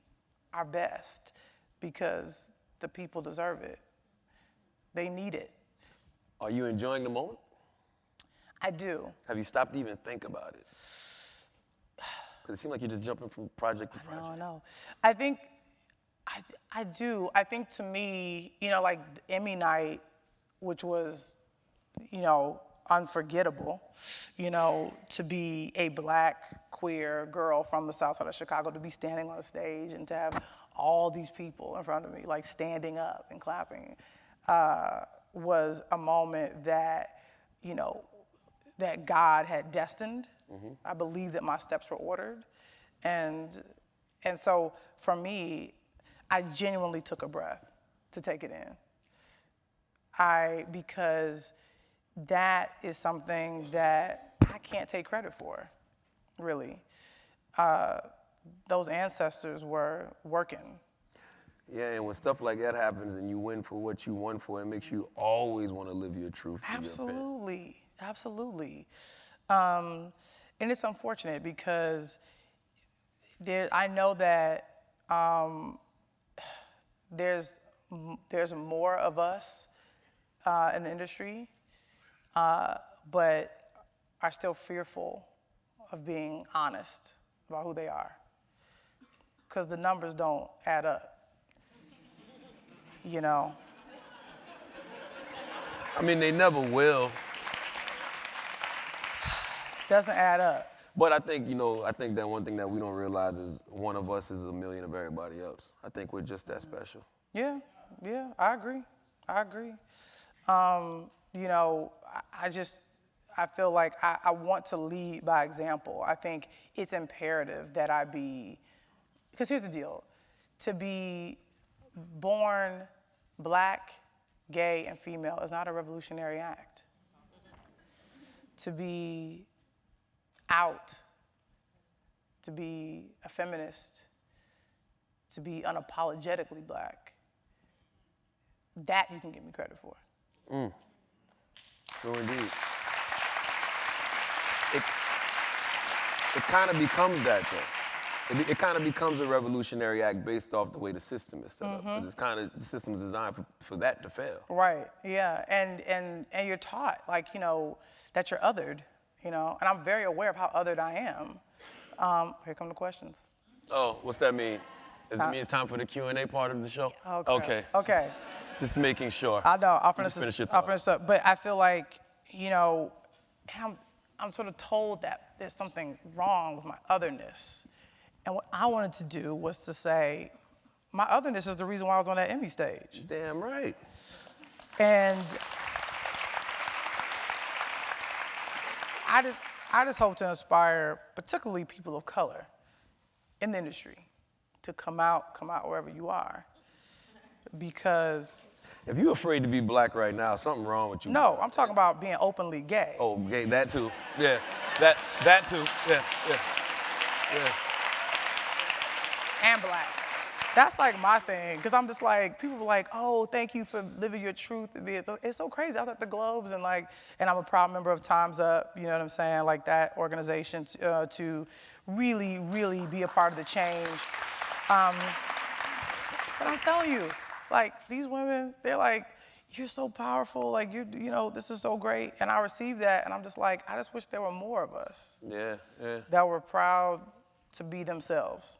Speaker 2: our best, because the people deserve it. They need it.
Speaker 1: Are you enjoying the moment?
Speaker 2: I do.
Speaker 1: Have you stopped to even think about it? Because it seems like you're just jumping from project to project.
Speaker 2: I know. I think I do. I think to me, you know, like Emmy night, which was, you know, unforgettable, you know, to be a Black queer girl from the South Side of Chicago, to be standing on a stage and to have all these people in front of me, like standing up and clapping, was a moment that, you know, that God had destined. Mm-hmm. I believe that my steps were ordered. And so for me, I genuinely took a breath to take it in. Because that is something that I can't take credit for, really. Those ancestors were working.
Speaker 1: Yeah, and when stuff like that happens and you win for what you won for, it makes you always want to live your truth.
Speaker 2: Absolutely, absolutely. And it's unfortunate because I know that there's more of us in the industry, but are still fearful of being honest about who they are, because the numbers don't add up, you know?
Speaker 1: I mean, they never will.
Speaker 2: Doesn't add up.
Speaker 1: But I think, you know, I think that one thing that we don't realize is one of us is a million of everybody else. I think we're just that special.
Speaker 2: Yeah, I agree. You know, I feel like I want to lead by example. I think it's imperative that I be, because here's the deal, to be born Black, gay, and female is not a revolutionary act. To be out, to be a feminist, to be unapologetically Black, that you can give me credit for.
Speaker 1: So indeed. It kind of becomes that, though. It kind of becomes a revolutionary act based off the way the system is set up. Because it's kind of, the system is designed for that to fail.
Speaker 2: Right, yeah, and you're taught, like, you know, that you're othered, you know, and I'm very aware of how othered I am. Here come the questions.
Speaker 1: Oh, what's that mean? Does it mean it's time for the Q&A part of the show?
Speaker 2: Okay.
Speaker 1: Just making sure.
Speaker 2: I know, I'll
Speaker 1: finish
Speaker 2: this up, but I feel like, you know, I'm sort of told that there's something wrong with my otherness. And what I wanted to do was to say, my otherness is the reason why I was on that Emmy stage.
Speaker 1: Damn right.
Speaker 2: And I just hope to inspire, particularly people of color in the industry, to come out wherever you are, because
Speaker 1: If you're afraid to be black right now, something wrong with you.
Speaker 2: no, I'm talking about being openly gay.
Speaker 1: Oh, gay, that too. Yeah, that too. Yeah.
Speaker 2: And black. That's like my thing, because I'm just like, people were like, oh, thank you for living your truth. It's so crazy. I was at the Globes and I'm a proud member of Time's Up, you know what I'm saying? Like that organization to really, really be a part of the change. But I'm telling you, like these women, they're like, you're so powerful, like this is so great. And I received that and I'm just like, I just wish there were more of us.
Speaker 1: Yeah.
Speaker 2: That were proud to be themselves.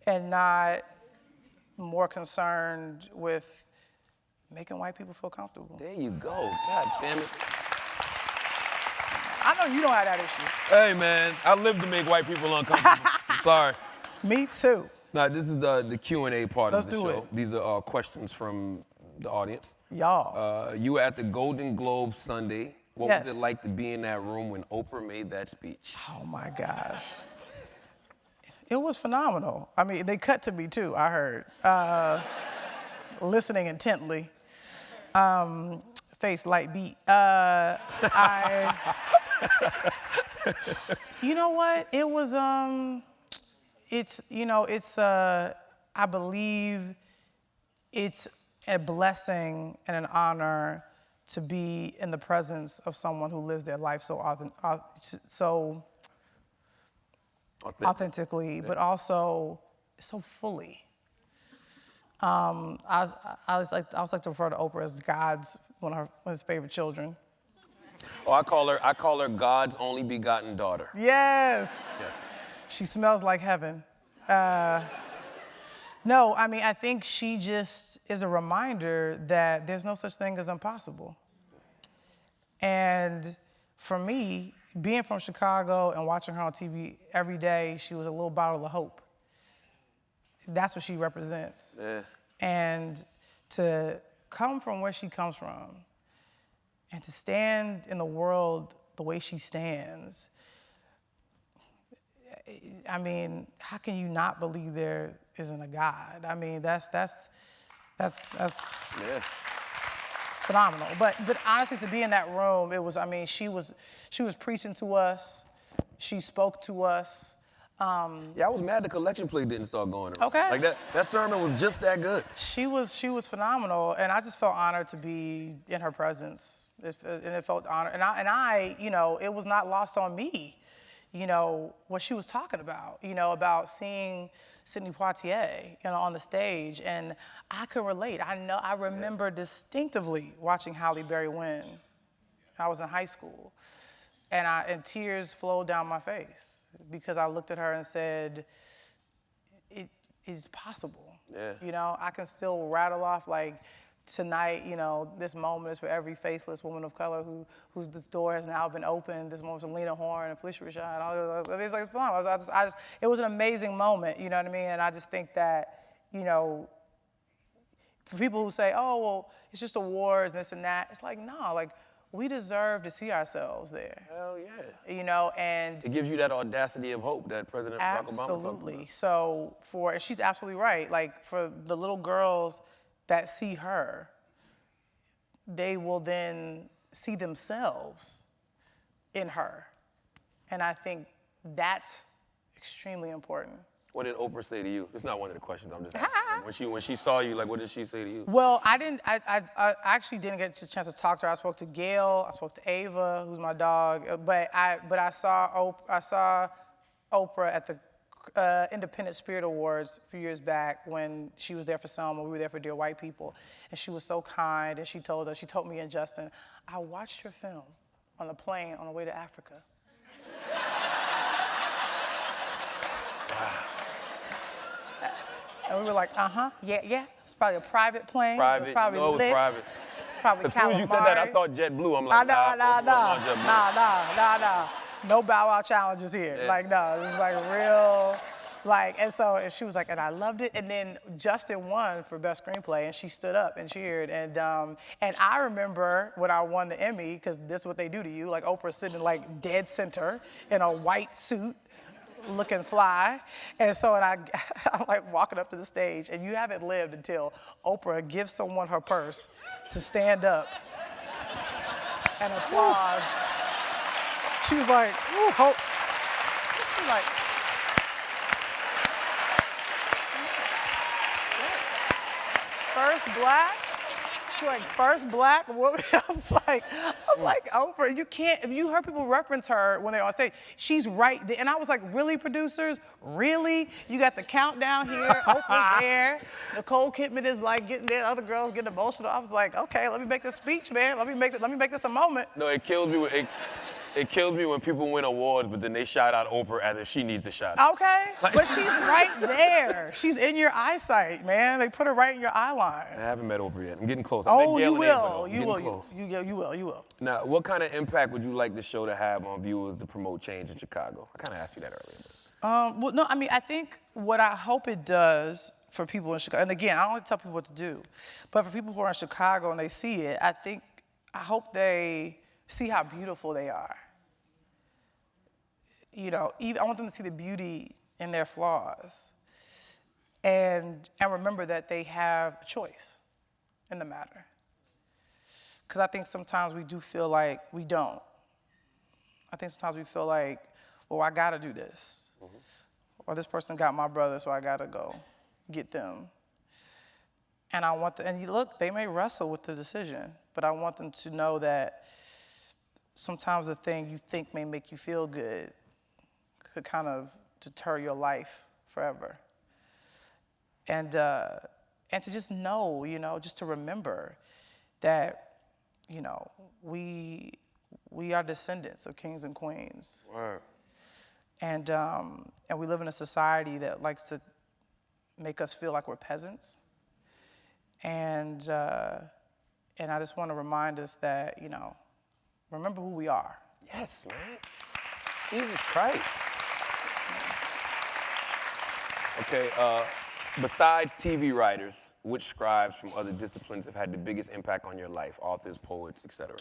Speaker 2: And not more concerned with making white people feel comfortable.
Speaker 1: There you go. God damn it.
Speaker 2: I know you don't have that issue.
Speaker 1: Hey, man, I live to make white people uncomfortable. I'm sorry.
Speaker 2: Me too.
Speaker 1: Now, this is the Q&A part
Speaker 2: Let's
Speaker 1: of the
Speaker 2: do
Speaker 1: show.
Speaker 2: it.
Speaker 1: These are questions from the audience.
Speaker 2: Y'all.
Speaker 1: You were at the Golden Globe Sunday. What
Speaker 2: Yes.
Speaker 1: was it like to be in that room when Oprah made that speech?
Speaker 2: Oh my gosh. It was phenomenal. I mean, they cut to me too, I heard. Listening intently. Face light beat. You know what? It was, I believe it's a blessing and an honor to be in the presence of someone who lives their life so authentically, but also so fully. I was like to refer to Oprah as God's one of his favorite children.
Speaker 1: Oh, I call her God's only begotten daughter.
Speaker 2: Yes. She smells like heaven. No, I mean, I think she just is a reminder that there's no such thing as impossible. And for me, being from Chicago and watching her on TV every day, she was a little bottle of hope. That's what she represents.
Speaker 1: Yeah.
Speaker 2: And to come from where she comes from and to stand in the world the way she stands, I mean, how can you not believe there isn't a God? I mean, that's
Speaker 1: Yeah.
Speaker 2: it's phenomenal. But honestly, to be in that room, it was, I mean, she was preaching to us. She spoke to us.
Speaker 1: Yeah, I was mad the collection plate didn't start going around.
Speaker 2: Okay.
Speaker 1: Like that sermon was just that good.
Speaker 2: She was phenomenal, and I just felt honored to be in her presence. And it felt honored. And I, it was not lost on me, what she was talking about, about seeing Sidney Poitier, on the stage, and I could relate. I remember distinctively watching Halle Berry win. I was in high school, and tears flowed down my face because I looked at her and said, it is possible.
Speaker 1: Yeah.
Speaker 2: I can still rattle off like tonight, this moment is for every faceless woman of color whose this door has now been opened. This moment for Lena Horne and Felicia Rashad. And all this. It's like, it's fun. It was an amazing moment, you know what I mean? And I just think that, for people who say, oh, well, it's just awards and this and that, it's like, no, like, we deserve to see ourselves there.
Speaker 1: Hell yeah.
Speaker 2: And
Speaker 1: it gives you that audacity of hope that President Barack Obama talked about.
Speaker 2: Absolutely. So and she's absolutely right. Like for the little girls that see her, they will then see themselves in her. And I think that's extremely important.
Speaker 1: What did Oprah say to you? It's not one of the questions, I'm just asking. When she saw you, like, what did she say to you?
Speaker 2: Well, I actually didn't get a chance to talk to her. I spoke to Gail, I spoke to Ava, who's my dog, but I saw Oprah at the Independent Spirit Awards a few years back when she was there for Selma, we were there for Dear White People, and she was so kind, and she told me and Justin, I watched your film on the plane on the way to Africa. And we were like, yeah. It's probably a private plane.
Speaker 1: Private.
Speaker 2: It was probably
Speaker 1: No, it was
Speaker 2: lit.
Speaker 1: private.
Speaker 2: Probably
Speaker 1: As soon as you said that, I thought JetBlue. I'm like,
Speaker 2: nah. No Bow Wow challenges here.
Speaker 1: Yeah.
Speaker 2: Like, no, it was like real, and she was like, and I loved it. And then Justin won for Best Screenplay, and she stood up and cheered. And I remember when I won the Emmy, because this is what they do to you, like Oprah sitting like dead center in a white suit, looking fly. And so I'm like walking up to the stage, and you haven't lived until Oprah gives someone her purse to stand up and applaud. She was like, ooh, hope. She was like, first black? She's like, first black woman? I was like, Oprah, you can't, if you heard people reference her when they're on stage, she's right there. And I was like, really, producers? Really? You got the countdown here, Oprah's there, Nicole Kidman is like getting there, other girls getting emotional. I was like, okay, let me make this speech, man. Let me make this a moment.
Speaker 1: No, it kills me. It kills me when people win awards, but then they shout out Oprah as if she needs a shout.
Speaker 2: Okay, but she's right there. She's in your eyesight, man. They put her right in your eye line.
Speaker 1: I haven't met Oprah yet. I'm getting close.
Speaker 2: Oh, you will. You will.
Speaker 1: Now, what kind of impact would you like the show to have on viewers to promote change in Chicago? I kind of asked you that earlier.
Speaker 2: Well, no, I mean, I think what I hope it does for people in Chicago, and again, I don't like to tell people what to do, but for people who are in Chicago and they see it, I hope they see how beautiful they are. You know, I want them to see the beauty in their flaws and remember that they have a choice in the matter. Because I think sometimes we do feel like we don't. I think sometimes we feel like, well, I gotta do this. Mm-hmm. Or this person got my brother, so I gotta go get them. And look, they may wrestle with the decision, but I want them to know that sometimes the thing you think may make you feel good could kind of deter your life forever. And to just know, you know, just to remember that, you know, we are descendants of kings and queens.
Speaker 1: Wow.
Speaker 2: And we live in a society that likes to make us feel like we're peasants. And I just want to remind us that, you know, remember who we are.
Speaker 1: Yes, man. Jesus Christ. Okay, besides TV writers, which scribes from other disciplines have had the biggest impact on your life? Authors, poets, etc.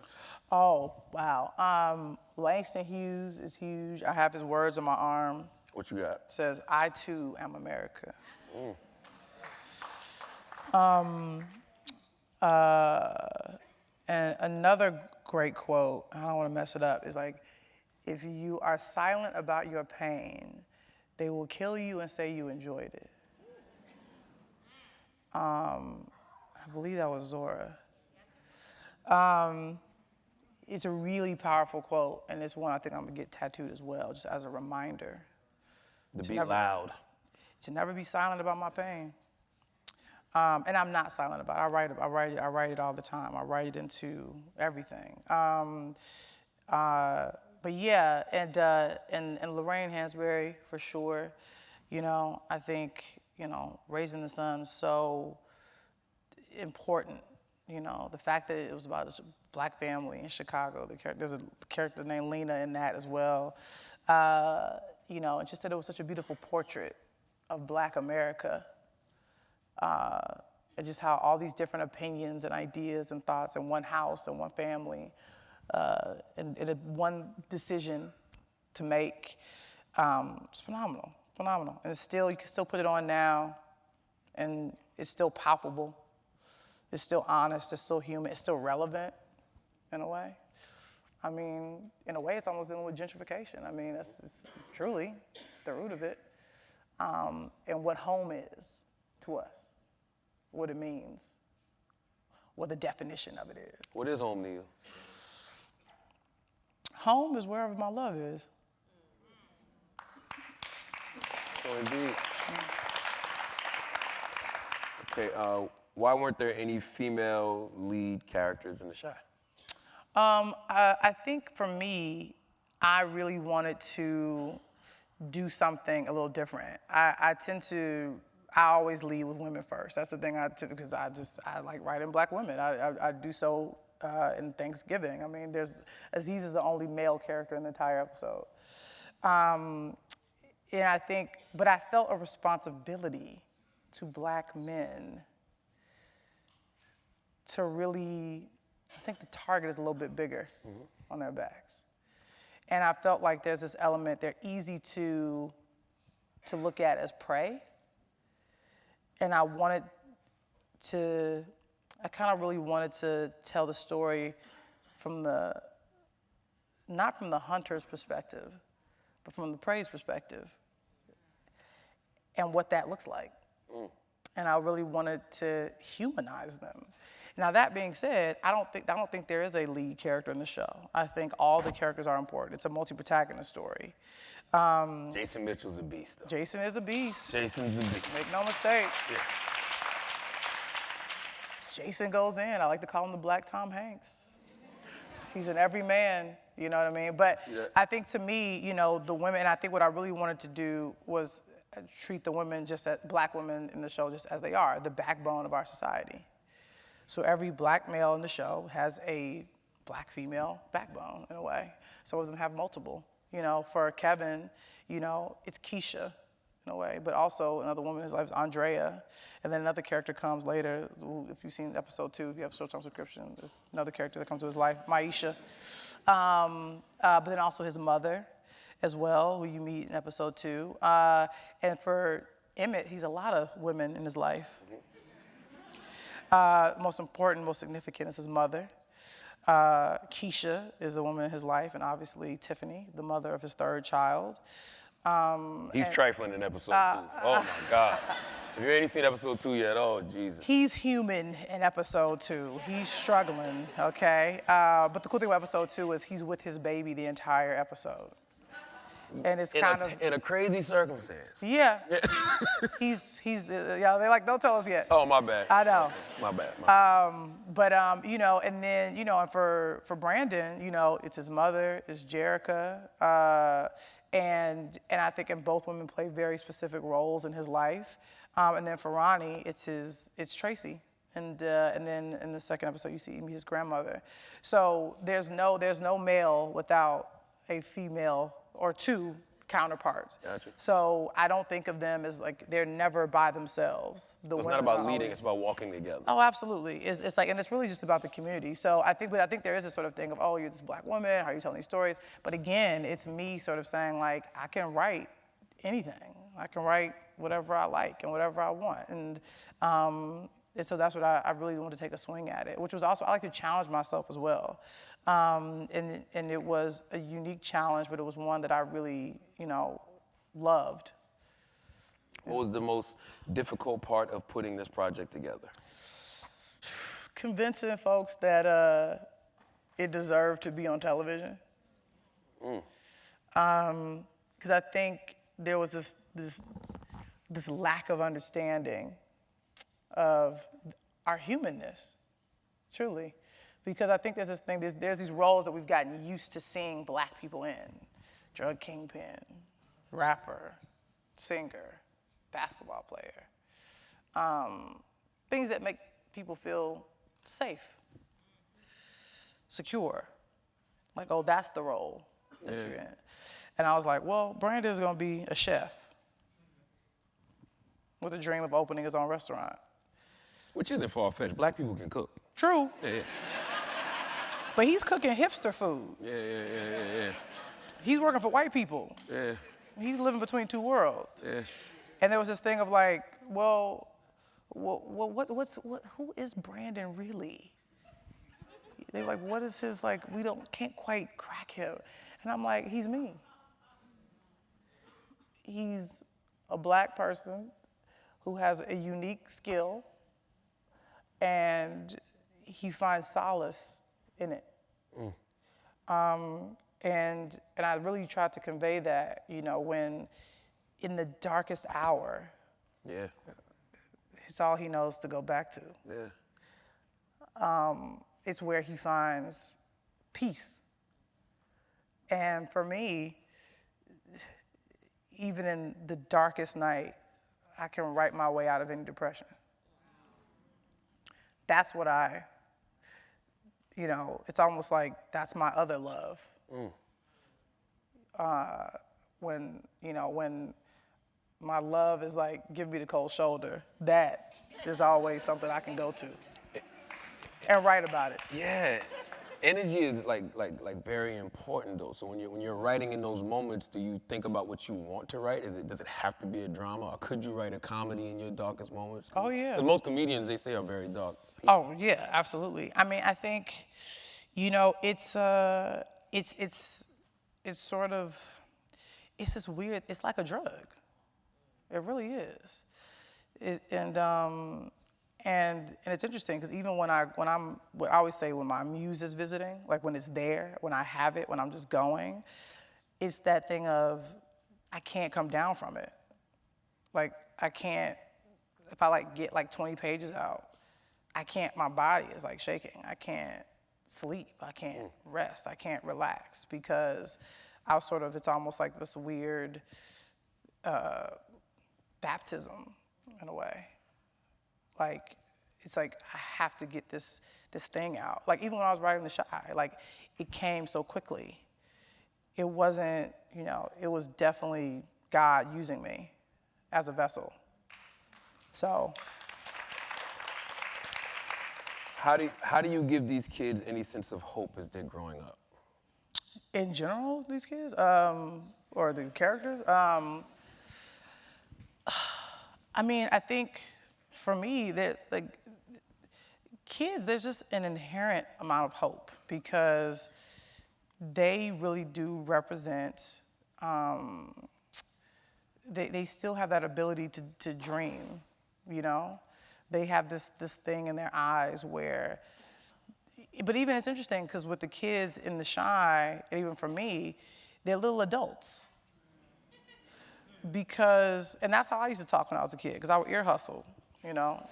Speaker 2: Oh, wow. Langston Hughes is huge. I have his words on my arm.
Speaker 1: What you got?
Speaker 2: It says, I too am America. And another great quote, I don't want to mess it up, is like, if you are silent about your pain, they will kill you and say you enjoyed it. I believe that was Zora. It's a really powerful quote, and it's one I think I'm gonna get tattooed as well, just as a reminder.
Speaker 1: To be loud.
Speaker 2: To never be silent about my pain. And I'm not silent about it. I write it all the time. I write it into everything. But yeah, and Lorraine Hansberry, for sure. You know, I think, you know, Raising the Sun is so important. You know, the fact that it was about this black family in Chicago. There's a character named Lena in that as well. You know, and just that it was such a beautiful portrait of black America. And just how all these different opinions and ideas and thoughts in one house and one family, and one decision to make. It's phenomenal. And it's still, you can still put it on now, and it's still palpable. It's still honest, it's still human, it's still relevant in a way. I mean, in a way, it's almost dealing with gentrification. I mean, it's truly the root of it. And what home is to us, what it means, what the definition of it is.
Speaker 1: What is home to you?
Speaker 2: Home is wherever my love is.
Speaker 1: So indeed. Okay, why weren't there any female lead characters in the show?
Speaker 2: I think for me, I really wanted to do something a little different. I always lead with women first. That's the thing because I like writing black women. I do so in Thanksgiving. I mean, Aziz is the only male character in the entire episode. And I think, but I felt a responsibility to black men to really, I think the target is a little bit bigger on their backs. And I felt like there's this element, they're easy to to look at as prey. And I kind of really wanted to tell the story not from the hunter's perspective, but from the prey's perspective, and what that looks like. And I really wanted to humanize them. Now that being said, I don't think there is a lead character in the show. I think all the characters are important. It's a multi-protagonist story.
Speaker 1: Jason Mitchell's a beast, though.
Speaker 2: Jason is a beast.
Speaker 1: Jason's a beast.
Speaker 2: Make no mistake.
Speaker 1: Yeah.
Speaker 2: Jason goes in. I like to call him the Black Tom Hanks. He's an everyman, you know what I mean? But
Speaker 1: Yeah.
Speaker 2: I think to me, you know, the women, and I think what I really wanted to do was treat the women just as, Black women in the show just as they are, the backbone of our society. So every Black male in the show has a Black female backbone in a way. Some of them have multiple. You know, for Kevin, you know, it's Keisha in a way, but also another woman in his life is Andrea. And then another character comes later. If you've seen episode 2, if you have Showtime subscription, there's another character that comes to his life, Maisha. But then also his mother as well, who you meet in episode 2. And for Emmett, he's a lot of women in his life. Most important, most significant is his mother. Keisha is a woman in his life, and obviously Tiffany, the mother of his 3rd child.
Speaker 1: He's trifling in episode 2. Oh my God. Have you already seen episode 2 yet? Oh, Jesus.
Speaker 2: He's human in episode 2. He's struggling, okay? But the cool thing about episode 2 is he's with his baby the entire episode. And it's kind of
Speaker 1: in a crazy circumstance.
Speaker 2: Yeah. he's yeah, they're like, don't tell us yet.
Speaker 1: Oh, my bad.
Speaker 2: I know.
Speaker 1: My bad.
Speaker 2: But you know, and then, you know, and for Brandon, you know, it's his mother, it's Jerica, and I think both women play very specific roles in his life. And then for Ronnie, it's Tracy. And then in the second episode, you see his grandmother. So there's no male without a female or 2 counterparts.
Speaker 1: Gotcha.
Speaker 2: So I don't think of them as like, they're never by themselves.
Speaker 1: So it's not about leading, it's about walking together.
Speaker 2: Oh, absolutely. It's like, and it's really just about the community. So I think there is a sort of thing of, oh, you're this Black woman, how are you telling these stories? But again, it's me sort of saying like, I can write anything. I can write whatever I like and whatever I want. And so that's what I really wanted to take a swing at it, which was also, I like to challenge myself as well. And it was a unique challenge, but it was one that I really, you know, loved.
Speaker 1: What was the most difficult part of putting this project together?
Speaker 2: Convincing folks that it deserved to be on television. Because I think there was this lack of understanding of our humanness, truly. Because I think there's this thing, there's these roles that we've gotten used to seeing Black people in. Drug kingpin, rapper, singer, basketball player. Things that make people feel safe, secure. Like, oh, that's the role that you're in. And I was like, well, Brandon's gonna be a chef with a dream of opening his own restaurant.
Speaker 1: Which isn't far-fetched. Black people can cook.
Speaker 2: True.
Speaker 1: Yeah.
Speaker 2: But he's cooking hipster food.
Speaker 1: Yeah.
Speaker 2: He's working for white people.
Speaker 1: Yeah.
Speaker 2: He's living between 2 worlds.
Speaker 1: Yeah.
Speaker 2: And there was this thing of like, well, who is Brandon really? They're like, what is his, like, can't quite crack him. And I'm like, he's me. He's a Black person who has a unique skill, and he finds solace in it. And I really tried to convey that, you know, when in the darkest hour,
Speaker 1: Yeah.
Speaker 2: it's all he knows to go back to.
Speaker 1: Yeah.
Speaker 2: It's where he finds peace. And for me, even in the darkest night, I can write my way out of any depression. That's what you know, it's almost like that's my other love. When my love is like, give me the cold shoulder, that is always something I can go to and write about it.
Speaker 1: Yeah. energy is like very important though. So when you're writing in those moments, do you think about what you want to write? Does it have to be a drama, or could you write a comedy in your darkest moments?
Speaker 2: Oh, yeah.
Speaker 1: Because most comedians, they say, are very dark people.
Speaker 2: Oh yeah, absolutely. I mean, I think, you know, it's sort of, it's this weird. It's like a drug. It really is. And it's interesting because even what I always say when my muse is visiting, like when it's there, when I have it, when I'm just going, it's that thing of I can't come down from it. Like I can't, if I like get like 20 pages out, I can't, my body is like shaking. I can't sleep. I can't rest. I can't relax because it's almost like this weird baptism in a way. Like, it's like I have to get this thing out. Like even when I was writing The Shy, like it came so quickly. It wasn't, you know, it was definitely God using me as a vessel. So.
Speaker 1: How do you give these kids any sense of hope as they're growing up?
Speaker 2: In general, these kids, or the characters, I mean, I think for me that like kids, there's just an inherent amount of hope because they really do represent. They still have that ability to dream, you know. They have this thing in their eyes where, but even it's interesting because with the kids in The Shy, and even for me, they're little adults. Because, and that's how I used to talk when I was a kid, because I would ear hustle, you know.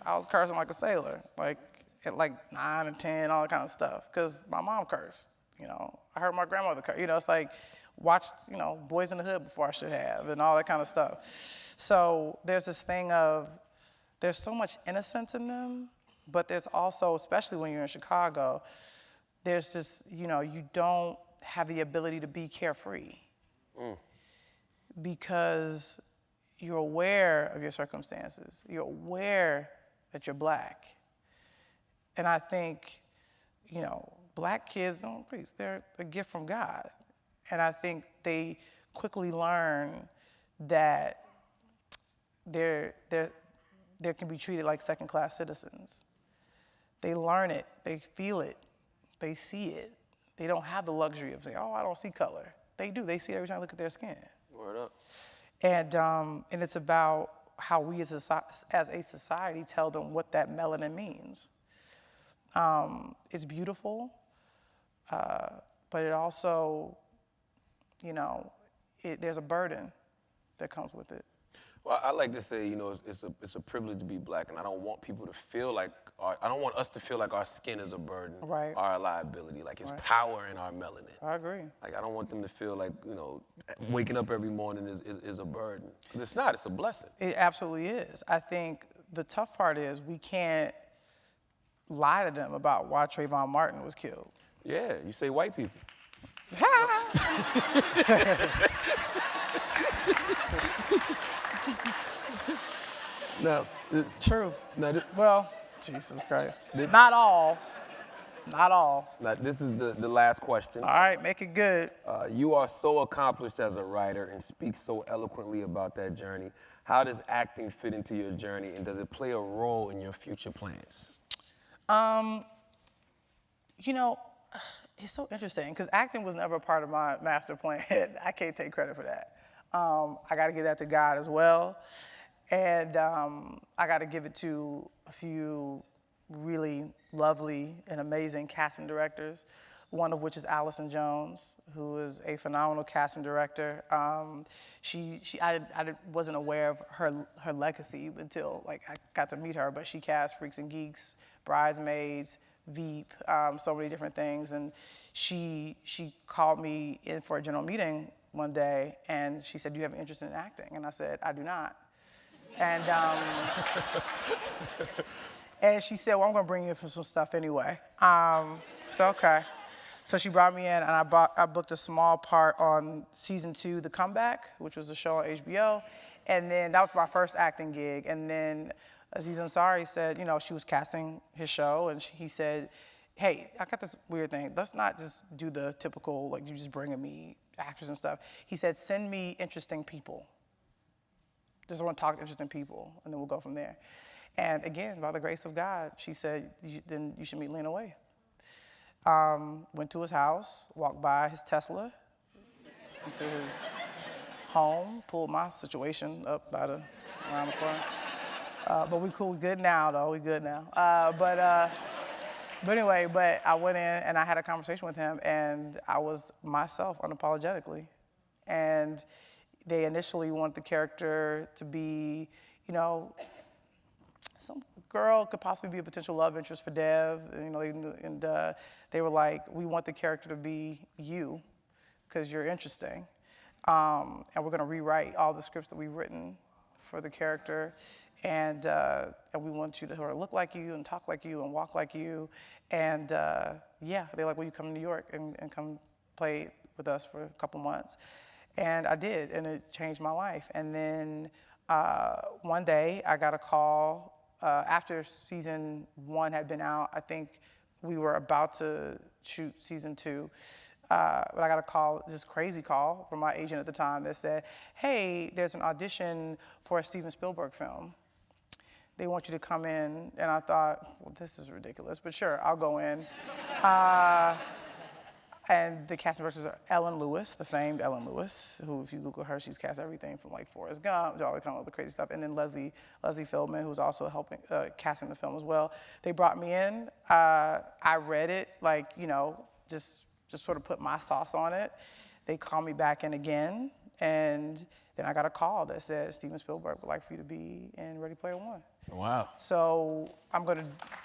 Speaker 2: I was cursing like a sailor, like at like 9 and 10, all that kind of stuff, because my mom cursed, you know. I heard my grandmother curse, you know, it's like, watched, you know, Boys in the Hood before I should have, and all that kind of stuff. So there's this thing of, there's so much innocence in them, but there's also, especially when you're in Chicago, there's just, you know, you don't have the ability to be carefree because you're aware of your circumstances. You're aware that you're black. And I think, you know, black kids, they're a gift from God. And I think they quickly learn that they can be treated like second-class citizens. They learn it, they feel it, they see it. They don't have the luxury of saying, oh, I don't see color. They do, they see it every time I look at their skin.
Speaker 1: Word up.
Speaker 2: And it's about how we as a society tell them what that melanin means. It's beautiful, but it also, you know, there's a burden that comes with it.
Speaker 1: Well, I like to say, you know, it's a privilege to be black, and I don't want people to feel like, I don't want us to feel like our skin is a burden,
Speaker 2: right,
Speaker 1: or a liability. Like, it's
Speaker 2: right,
Speaker 1: power in our melanin.
Speaker 2: I agree.
Speaker 1: Like, I don't want them to feel like, you know, waking up every morning is a burden. Because it's not, it's a blessing.
Speaker 2: It absolutely is. I think the tough part is we can't lie to them about why Trayvon Martin was killed.
Speaker 1: Yeah, you say white people. No.
Speaker 2: True.
Speaker 1: No,
Speaker 2: well, Jesus Christ. Not all. Not all.
Speaker 1: Now, this is the last question.
Speaker 2: All right, make it good.
Speaker 1: You are so accomplished as a writer and speak so eloquently about that journey. How does acting fit into your journey, and does it play a role in your future plans?
Speaker 2: You know, it's so interesting because acting was never a part of my master plan. I can't take credit for that. I got to give that to God as well. And I got to give it to a few really lovely and amazing casting directors, one of which is Allison Jones, who is a phenomenal casting director. I wasn't aware of her legacy until like I got to meet her, but she cast Freaks and Geeks, Bridesmaids, Veep, so many different things. And she called me in for a general meeting one day, and she said, "Do you have an interest in acting?" And I said, "I do not." And and she said, "Well, I'm gonna bring you in for some stuff anyway." So okay. So she brought me in, and I booked a small part on season 2, The Comeback, which was a show on HBO. And then that was my first acting gig. And then Aziz Ansari said, you know, she was casting his show, and he said, hey, I got this weird thing. Let's not just do the typical, like you just bringing me actors and stuff. He said, send me interesting people. Just want to talk to interesting people, and then we'll go from there. And again, by the grace of God, she said, then you should meet Lena Waithe. Went to his house, walked by his Tesla, into his home, pulled my situation up around the corner. But we cool, good now though, we good now. But anyway, I went in and I had a conversation with him, and I was myself unapologetically. And they initially wanted the character to be, you know, some girl could possibly be a potential love interest for Dev, and they were like, we want the character to be you, because you're interesting. And we're gonna rewrite all the scripts that we've written for the character, and we want you to sort of look like you and talk like you and walk like you. And yeah, they're like, will you come to New York and come play with us for a couple months? And I did, and it changed my life. And then one day I got a call after season 1 had been out. I think we were about to shoot season 2. But I got a call, this crazy call from my agent at the time that said, hey, there's an audition for a Steven Spielberg film. They want you to come in. And I thought, well, this is ridiculous, but sure, I'll go in. And the casting directors are Ellen Lewis, the famed Ellen Lewis, who, if you Google her, she's cast everything from like Forrest Gump to all the kind of the crazy stuff. And then Leslie Feldman, who's also helping casting the film as well. They brought me in. I read it, like, you know, just sort of put my sauce on it. They called me back in again, and then I got a call that said Steven Spielberg would like for you to be in Ready Player One.
Speaker 1: Wow.
Speaker 2: So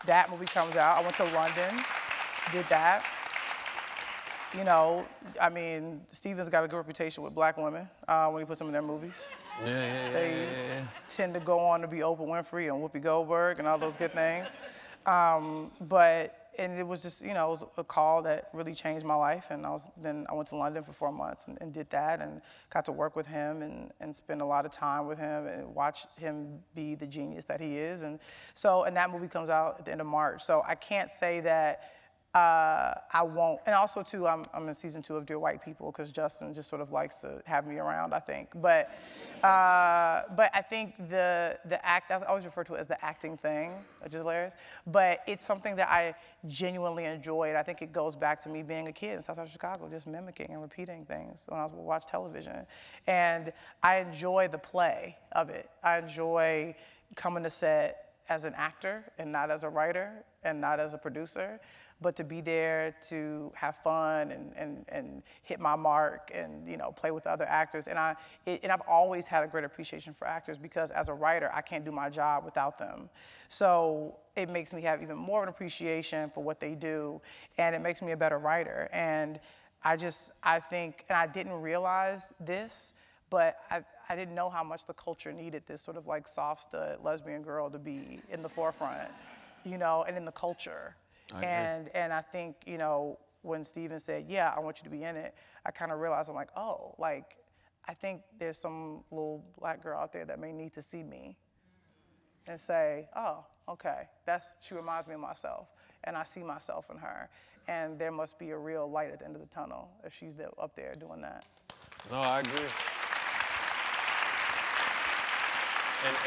Speaker 2: that movie comes out. I went to London, did that. You know, I mean, Steven's got a good reputation with black women when he puts them in their movies. They tend to go on to be Oprah Winfrey and Whoopi Goldberg and all those good things. And it was just, you know, it was a call that really changed my life. And then I went to London for 4 months and did that, and got to work with him and spend a lot of time with him and watch him be the genius that he is. And that movie comes out at the end of March. So I can't say that I won't. And also too, I'm in season 2 of Dear White People, because Justin just sort of likes to have me around, I think. But I think the act, I always refer to it as the acting thing, which is hilarious. But it's something that I genuinely enjoyed. I think it goes back to me being a kid in Southside Chicago, just mimicking and repeating things when I was watching television. And I enjoy the play of it. I enjoy coming to set as an actor and not as a writer and not as a producer, but to be there to have fun and hit my mark and, you know, play with other actors. And I've always had a great appreciation for actors, because as a writer, I can't do my job without them. So it makes me have even more of an appreciation for what they do, and it makes me a better writer. And I think, and I didn't realize this, but I didn't know how much the culture needed this sort of like soft stud lesbian girl to be in the forefront, you know, and in the culture. And I think, you know, when Steven said, yeah, I want you to be in it, I kind of realized, I'm like, oh, like, I think there's some little black girl out there that may need to see me and say, oh, okay, she reminds me of myself, and I see myself in her. And there must be a real light at the end of the tunnel if she's up there doing that.
Speaker 1: No, I agree.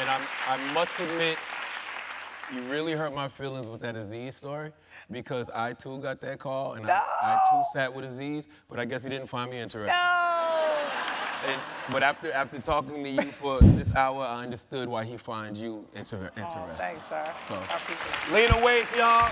Speaker 1: And I must admit, you really hurt my feelings with that Aziz story, because I too got that call, and I too sat with Aziz, but I guess he didn't find me interesting.
Speaker 2: No!
Speaker 1: But after talking to you for this hour, I understood why he finds you interesting.
Speaker 2: Oh, thanks, sir.
Speaker 1: So,
Speaker 2: I appreciate it.
Speaker 1: Lena Waithe, y'all.